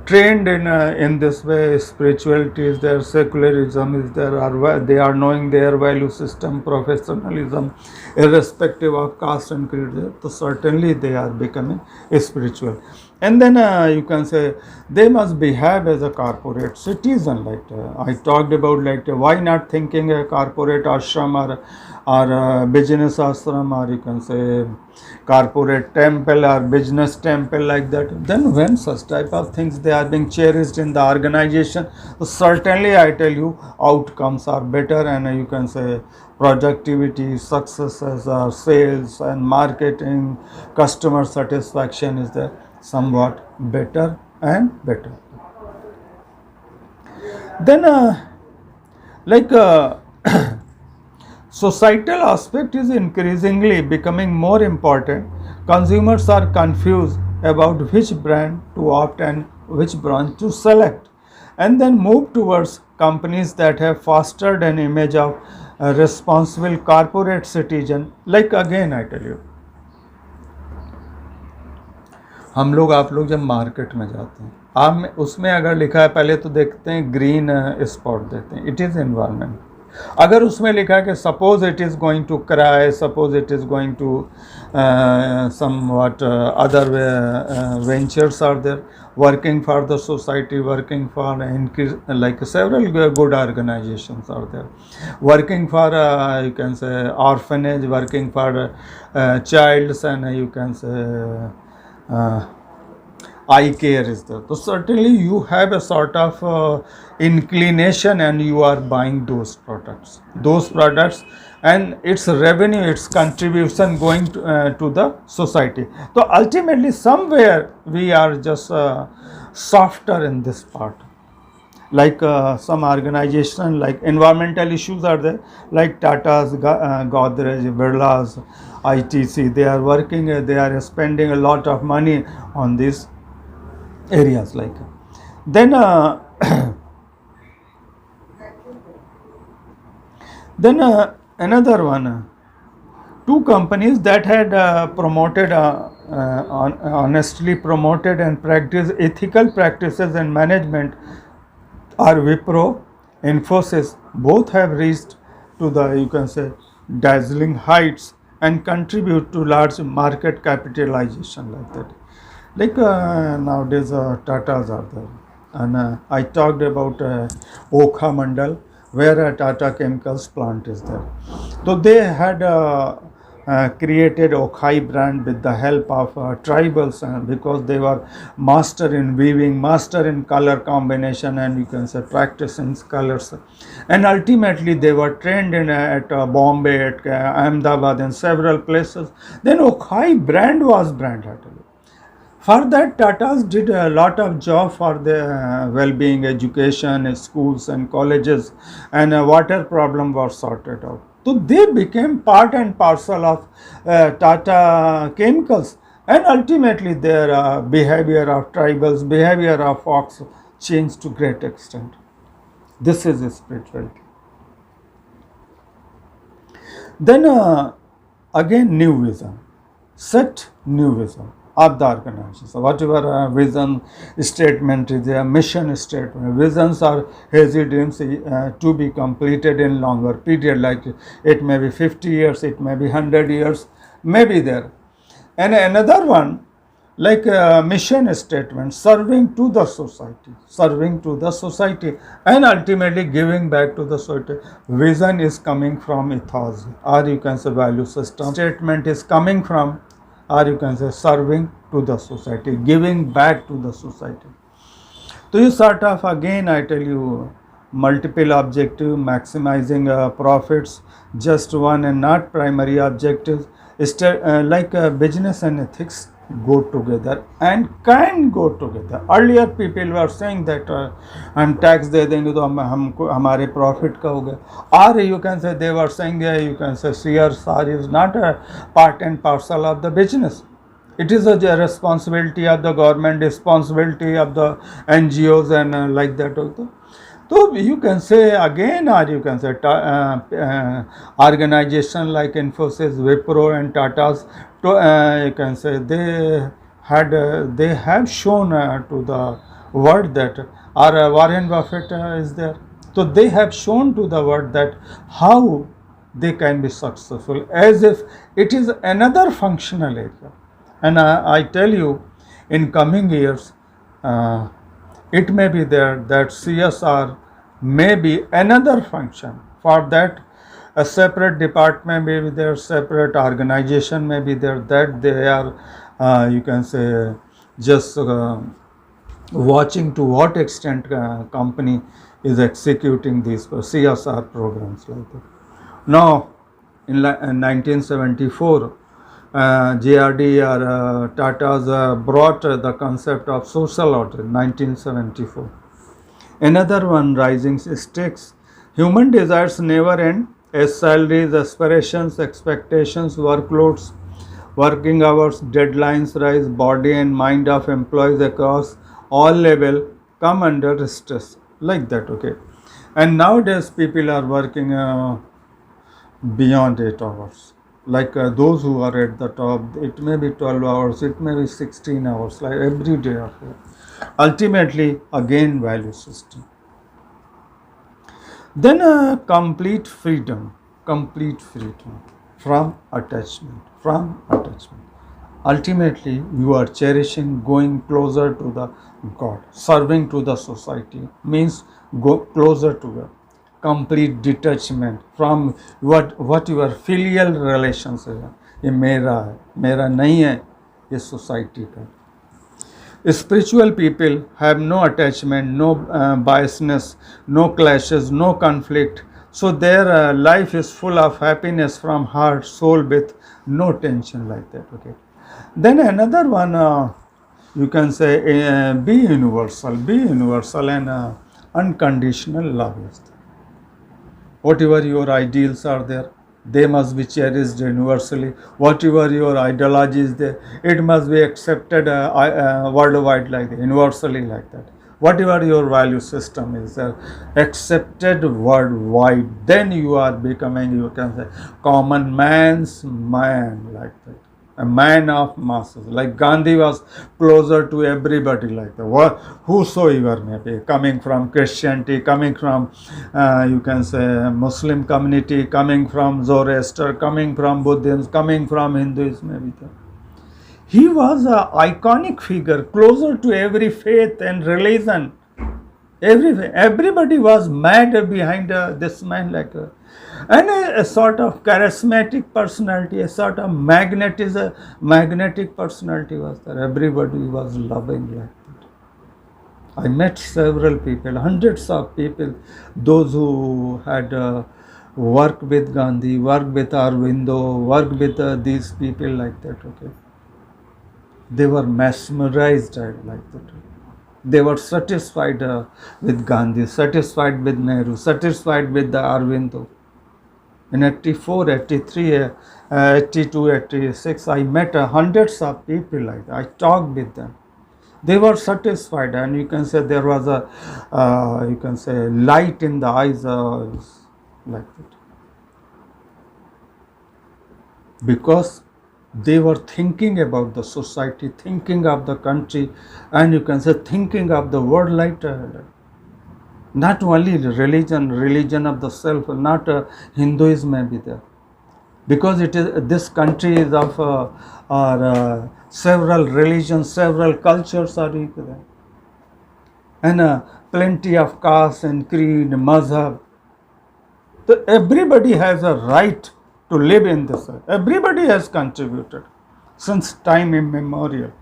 trained in this way, spirituality is there, secularism is there, or they are knowing their value system, professionalism, irrespective of caste and creed, so certainly they are becoming spiritual. And then you can say they must behave as a corporate citizen. Like I talked about, like why not thinking a corporate ashram or business ashram, or you can say corporate temple or business temple, like that. Then when such type of things they are being cherished in the organization, so certainly I tell you outcomes are better, and you can say productivity, successes, sales and marketing, customer satisfaction is there somewhat better and better. Then like societal aspect is increasingly becoming more important. Consumers are confused about which brand to opt and which brand to select, and then move towards companies that have fostered an image of a responsible corporate citizen. Like again I tell you, हम लोग आप लोग जब market में जाते हैं, आप उसमें अगर लिखा है, पहले तो देखते हैं ग्रीन स्पॉट देते हैं, इट इज़ एनवायरनमेंट. अगर उसमें लिखा है कि suppose it is going to cry, suppose it is going to some what other ventures are there, working for the society, working for like several good organizations are there, working for you can say orphanage, working for childs, and you can say eye care is there. So certainly you have a sort of inclination and you are buying those products, and its revenue, its contribution going to the society. So ultimately somewhere we are just softer in this part. Like some organization, like environmental issues are there, like Tata's, Godrej, Birla's, ITC, they are working, they are spending a lot of money on these areas. Like then then another one, two companies that had promoted honestly promoted and practiced ethical practices and management are Wipro, Infosys. Both have reached to the, you can say, dazzling heights and contribute to large market capitalization, like that. Like nowadays Tatas are there, and I talked about Okha Mandal, where a Tata Chemicals plant is there. So they had created Okhai brand with the help of tribals, because they were master in weaving, master in color combination, and you can say practicing colors, and ultimately they were trained in at Bombay, at Ahmedabad, and several places. Then Okhai brand was brand actually. For that, Tatas did a lot of job for the well-being, education, schools and colleges, and water problem was sorted out. So they became part and parcel of Tata Chemicals, and ultimately their behavior of tribals, behavior of fox changed to great extent. This is spirituality. Then again, new vision, set new vision of the organization. So whatever vision statement is there, mission statement, visions are hazy dreams to be completed in longer period, like it may be 50 years, it may be 100 years, maybe there. And another one, like mission statement, serving to the society, and ultimately giving back to the society. Vision is coming from ethos, or you can say value system. Statement is coming from, or you can say serving to the society, giving back to the society. So you sort of, again I tell you, multiple objective, maximizing profits, just one and not primary objectives. Like business and ethics, go together and can go together. Earlier people were saying that हम tax दे देंगे तो हमको हमारे profit का हो गया. Or you can say they were saying you can say CSR is not a part and parcel of the business. It is a responsibility of the government, responsibility of the NGOs and like that also. So you can say again, or you can say organization like Infosys, Wipro, and Tata's. You can say they have shown to the world that, or Warren Buffett is there. So they have shown to the world that how they can be successful, as if it is another functional area. And I tell you, in coming years, it may be there that CSR may be another function. For that, a separate department may be there, separate organization may be there, that they are, you can say, just watching to what extent company is executing these CSR programs like that. Now, in 1974, JRD or Tata's brought the concept of social audit, 1974. Another one, rising stakes. Human desires never end, as salaries, aspirations, expectations, workloads, working hours, deadlines rise, body and mind of employees across all level come under stress, like that, okay. And nowadays people are working beyond 8 hours. Like those who are at the top, it may be 12 hours, it may be 16 hours, like every day of it. Ultimately, again, value system. Then complete freedom from attachment. Ultimately, you are cherishing going closer to the God, serving to the society, means go closer to God. Complete detachment from what your filial relations है, ये मेरा नहीं है, ये society का. Spiritual people have no attachment, no biasness, no clashes, no conflict. So their life is full of happiness from heart, soul, with no tension, like that. Okay. Then another one, you can say, be universal and unconditional love is there. Whatever your ideals are there, they must be cherished universally. Whatever your ideology is there, it must be accepted worldwide, like that, universally, like that. Whatever your value system is there, accepted worldwide, then you are becoming, you can say, common man's man, like that. A man of masses, like Gandhi was closer to everybody, like that, whosoever may be, coming from Christianity, coming from you can say Muslim community, coming from Zoroaster, coming from Buddhism, coming from Hinduism, everything. He was an iconic figure, closer to every faith and religion. Everybody was mad behind this man, like and a sort of charismatic personality, a sort of magnetic personality was there. Everybody was loving, like that. I met several people, hundreds of people, those who had worked with Gandhi, worked with Aurobindo, worked with these people, like that. Okay, they were mesmerized, like that. They were satisfied with Gandhi, satisfied with Nehru, satisfied with the Aurobindo. In 84, 83, 82, 86, I met hundreds of people like that. I talked with them. They were satisfied, and you can say there was a, you can say, light in the eyes, like that. Because they were thinking about the society, thinking of the country, and you can say thinking of the world, like not only religion of the self, not Hinduism may be there, because it is, this country is of several religions, several cultures are equal, and plenty of caste and creed, mazhab. So everybody has a right to live in this earth. Everybody has contributed since time immemorial.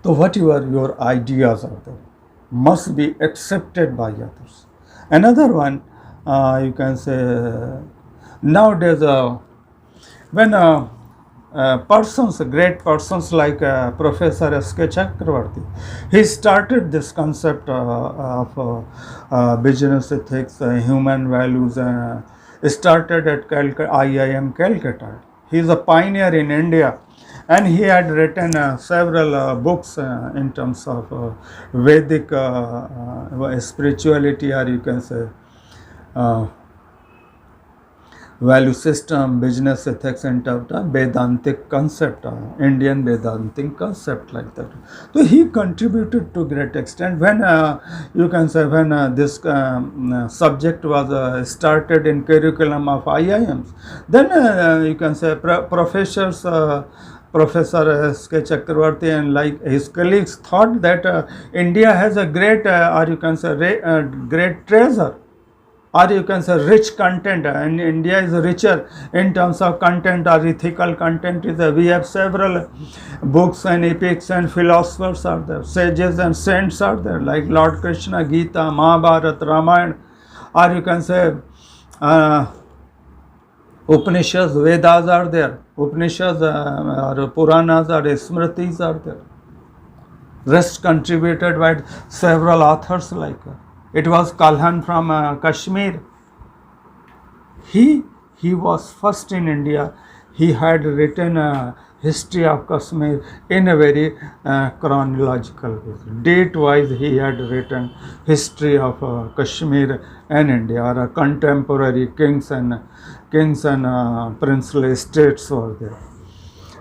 So whatever your ideas are there, must be accepted by others. Another one, you can say, nowadays when persons, great persons like Professor S.K. Chakravarti. He started this concept of business ethics, human values, started at IIM Calcutta. He is a pioneer in India, and he had written several books in terms of Vedic spirituality, or you can say uh, value system, business ethics, and Vedantic concept, Indian Vedantic concept like that. So he contributed to great extent when you can say when this subject was started in curriculum of IIMs. Then you can say professors. Professor S.K. Chakravarti and like his colleagues thought that India has a great, or you can say, great treasure, or you can say rich content, and India is richer in terms of content or ethical content. We have several books and epics and philosophers are there, sages and saints are there, like Lord Krishna, Gita, Mahabharata, Ramayana, or you can say Upanishads, Vedas are there, Upanishads or Puranas or Smritis are there. Rest contributed by several authors like it was Kalhan from Kashmir. He was first in India. He had written a history of Kashmir in a very chronological way. Date-wise, he had written history of Kashmir and India, or contemporary kings and princely states were there.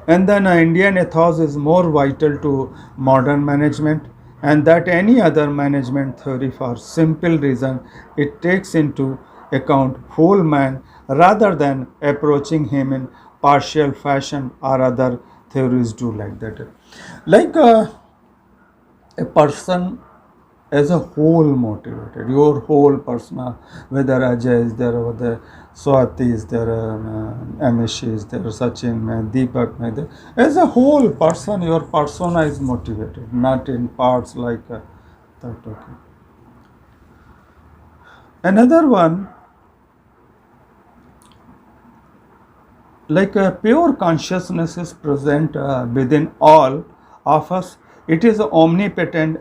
And then Indian ethos is more vital to modern management and that any other management theory for simple reason it takes into account whole man rather than approaching him in partial fashion or other theories do like that. Like a person as a whole motivated, your whole person, whether Ajay is there, whether Swati is there, Amish is there, Sachin, Deepak, there. As a whole person, your persona is motivated, not in parts like that. Okay. Another one, like a pure consciousness is present within all of us. It is omnipotent,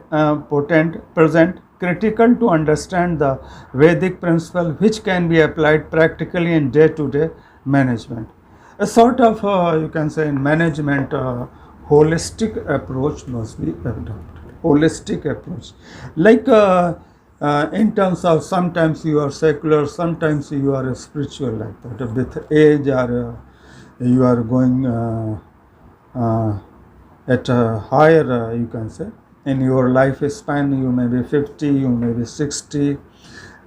present, critical to understand the Vedic principle which can be applied practically in day-to-day management. A sort of, you can say in management, holistic approach must be adopted. Holistic approach. Like in terms of sometimes you are secular, sometimes you are spiritual like that. With age or you are going at a higher, you can say, in your lifespan, you may be 50, you may be 60,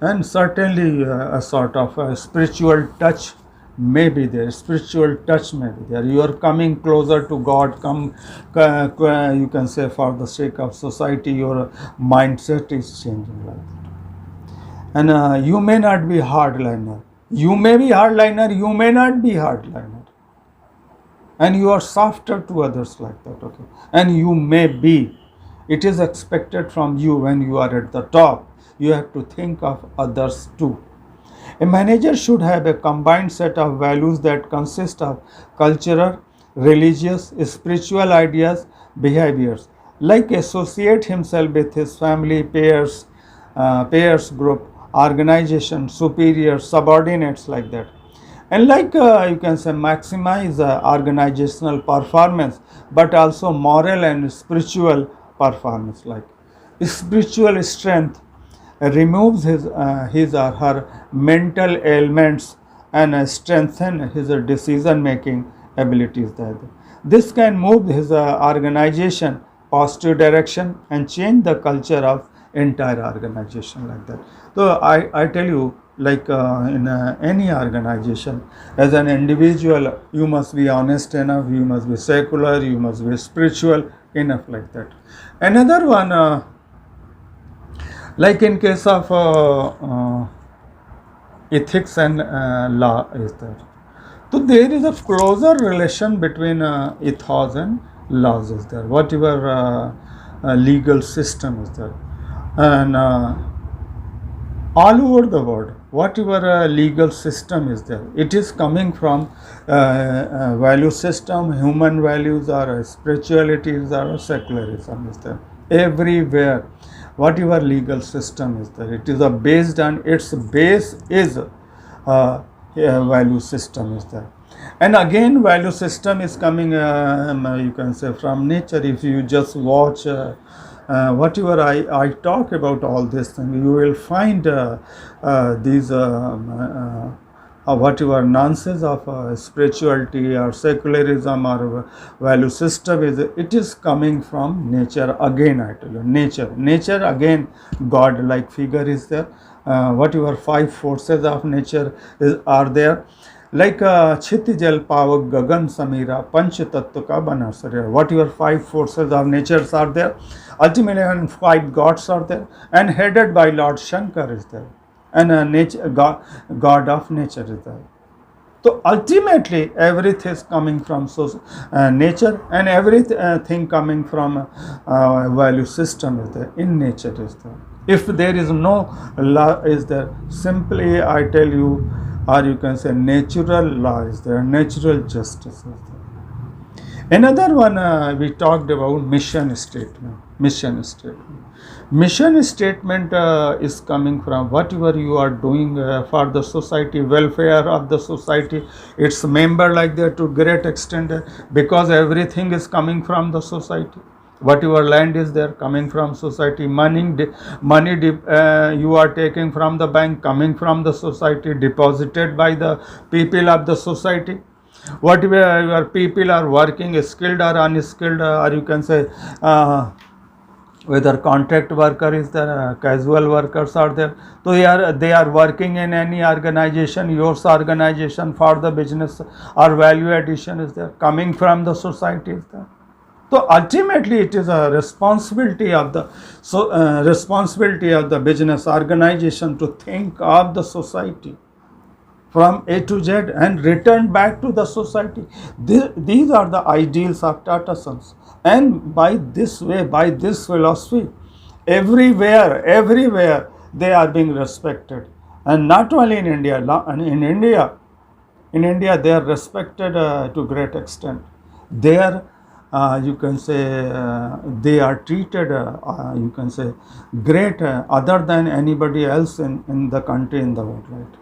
and certainly a sort of a spiritual touch may be there, spiritual touch may be there. You are coming closer to God, you can say for the sake of society, your mindset is changing like that. And you may not be hardliner. You may be hardliner, you may not be hardliner. And you are softer to others like that, okay? And you may be. It is expected from you when you are at the top. You have to think of others too. A manager should have a combined set of values that consist of cultural, religious, spiritual ideas, behaviors, like associate himself with his family, peers group, organization, superiors, subordinates like that. And like you can say maximize organizational performance, but also moral and spiritual performance. Like spiritual strength removes his or her mental ailments and strengthen his decision making abilities. This can move his organization positive direction and change the culture of entire organization like that. So I tell you, like in any organization, as an individual, you must be honest enough, you must be secular, you must be spiritual enough like that. Another one, like in case of ethics and law is there. So there is a closer relation between ethos and laws is there, whatever legal system is there. And all over the world, whatever legal system is there, it is coming from value system, human values, or spiritualities, or secularism is there. Everywhere, whatever legal system is there, it is based on, its base is value system is there. And again, value system is coming, you can say, from nature. If you just watch whatever I talk about all this thing, you will find these whatever nonsense of spirituality or secularism or value system is, it is coming from nature. Again, I tell you, nature again, God like figure is there. Whatever five forces of nature are there, like Chiti Jal Pavak Gagan Samira Panch Tattva Ka Bana Sarya. Whatever five forces of natures are there, ultimately and five gods are there, and headed by Lord Shankar is there, and nature, God of nature is there. So ultimately everything is coming from nature, and everything coming from value system is there, in nature is there. If there is no law is there, simply I tell you, or you can say natural law is there, natural justice is there. Another one we talked about, mission statement. Mission statement is coming from whatever you are doing for the society, welfare of the society, its member like that, to great extent, because everything is coming from the society. Whatever land is there, coming from society. Money you are taking from the bank, coming from the society, deposited by the people of the society. Whatever your people are working, skilled or unskilled, or you can say whether contract worker is there, casual workers are there, so they are working in any organization, your organization, for the business or value addition is there, coming from the society is there. So ultimately, it is a responsibility of the business organization to think of the society from A to Z and return back to the society. These are the ideals of Tata Sons, and by this way, by this philosophy, everywhere they are being respected, and not only in India. In India, they are respected to great extent. There, you can say they are treated, you can say, great, other than anybody else in the country, in the world, right?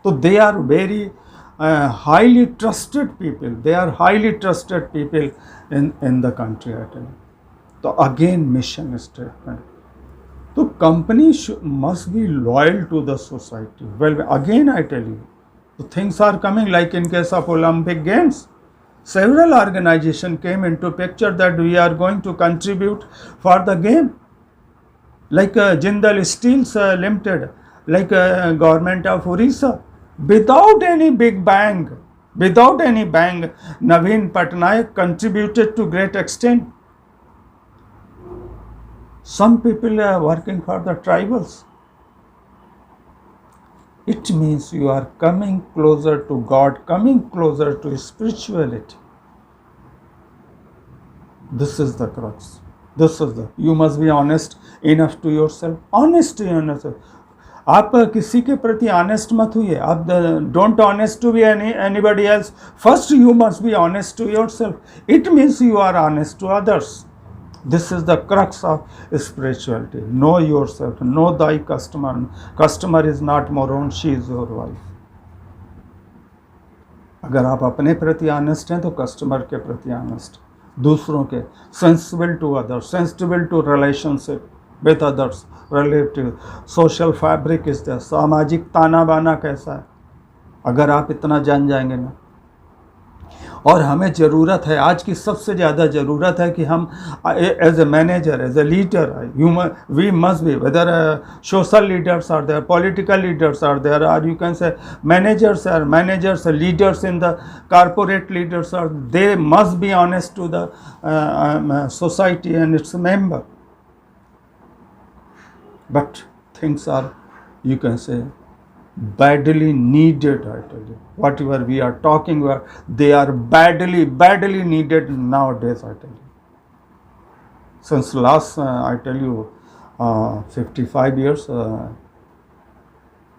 So they are very highly trusted people. They are highly trusted people in the country, I tell you. So again, mission statement. So company must be loyal to the society. Well, again I tell you, so things are coming, like in case of Olympic Games. Several organizations came into picture that we are going to contribute for the game, like Jindal Steels Limited, like government of Orissa, without any big bang, Naveen Patnaik contributed to great extent. Some people are working for the tribals. It means you are coming closer to God, coming closer to spirituality. This is the crux. You must be honest enough to yourself. Honest enough. आप किसी के प्रति honest मत हुई, आप don't honest to be anybody else. First you must be honest to yourself. It means you are honest to others. This is the crux of spirituality. Know yourself. Know thy customer. Customer is not Moron, she is your wife. अगर आप अपने प्रति honest हैं तो customer के प्रति honest, दूसरों के, sensible to others, sensible to relationship with others, relative, social fabric is the, सामाजिक ताना बाना कैसा है, अगर आप इतना जान जाएंगे ना. और हमें ज़रूरत है, आज की सबसे ज़्यादा ज़रूरत है कि हम as a manager, as a leader, we must be, whether social leaders are there, political leaders are there, और you can say managers, leaders in the corporate leaders are, they must be honest to the society and its member. But things are, you can say, badly needed, I tell you. Whatever we are talking about, they are badly needed nowadays, I tell you. Since last, I tell you, 55 years,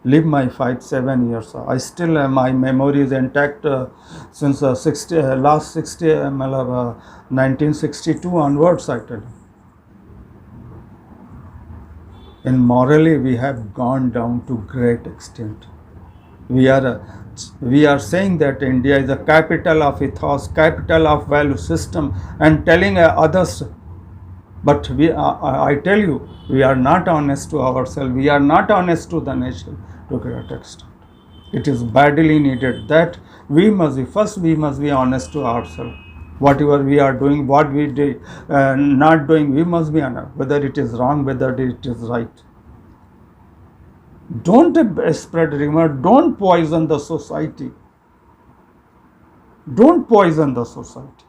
live my fight 7 years. I still my memory is intact since 1962 onwards. I tell you, in morally we have gone down to great extent. We are we are saying that India is the capital of ethos, capital of value system, and telling others. But I tell you, we are not honest to ourselves. We are not honest to the nation to great extent. It is badly needed that we must be first. We must be honest to ourselves. Whatever we are doing, what we do, not doing, we must be honest. Whether it is wrong, whether it is right. Don't spread rumor. Don't poison the society. Don't poison the society.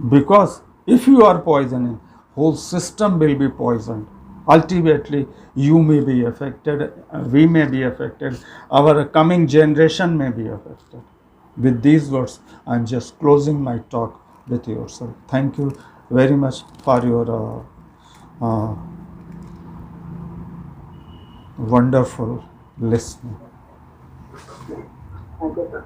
Because if you are poisoning, whole system will be poisoned. Ultimately, you may be affected, we may be affected, our coming generation may be affected. With these words, I am just closing my talk with yourself. Thank you very much for your wonderful listening. Thank you, sir.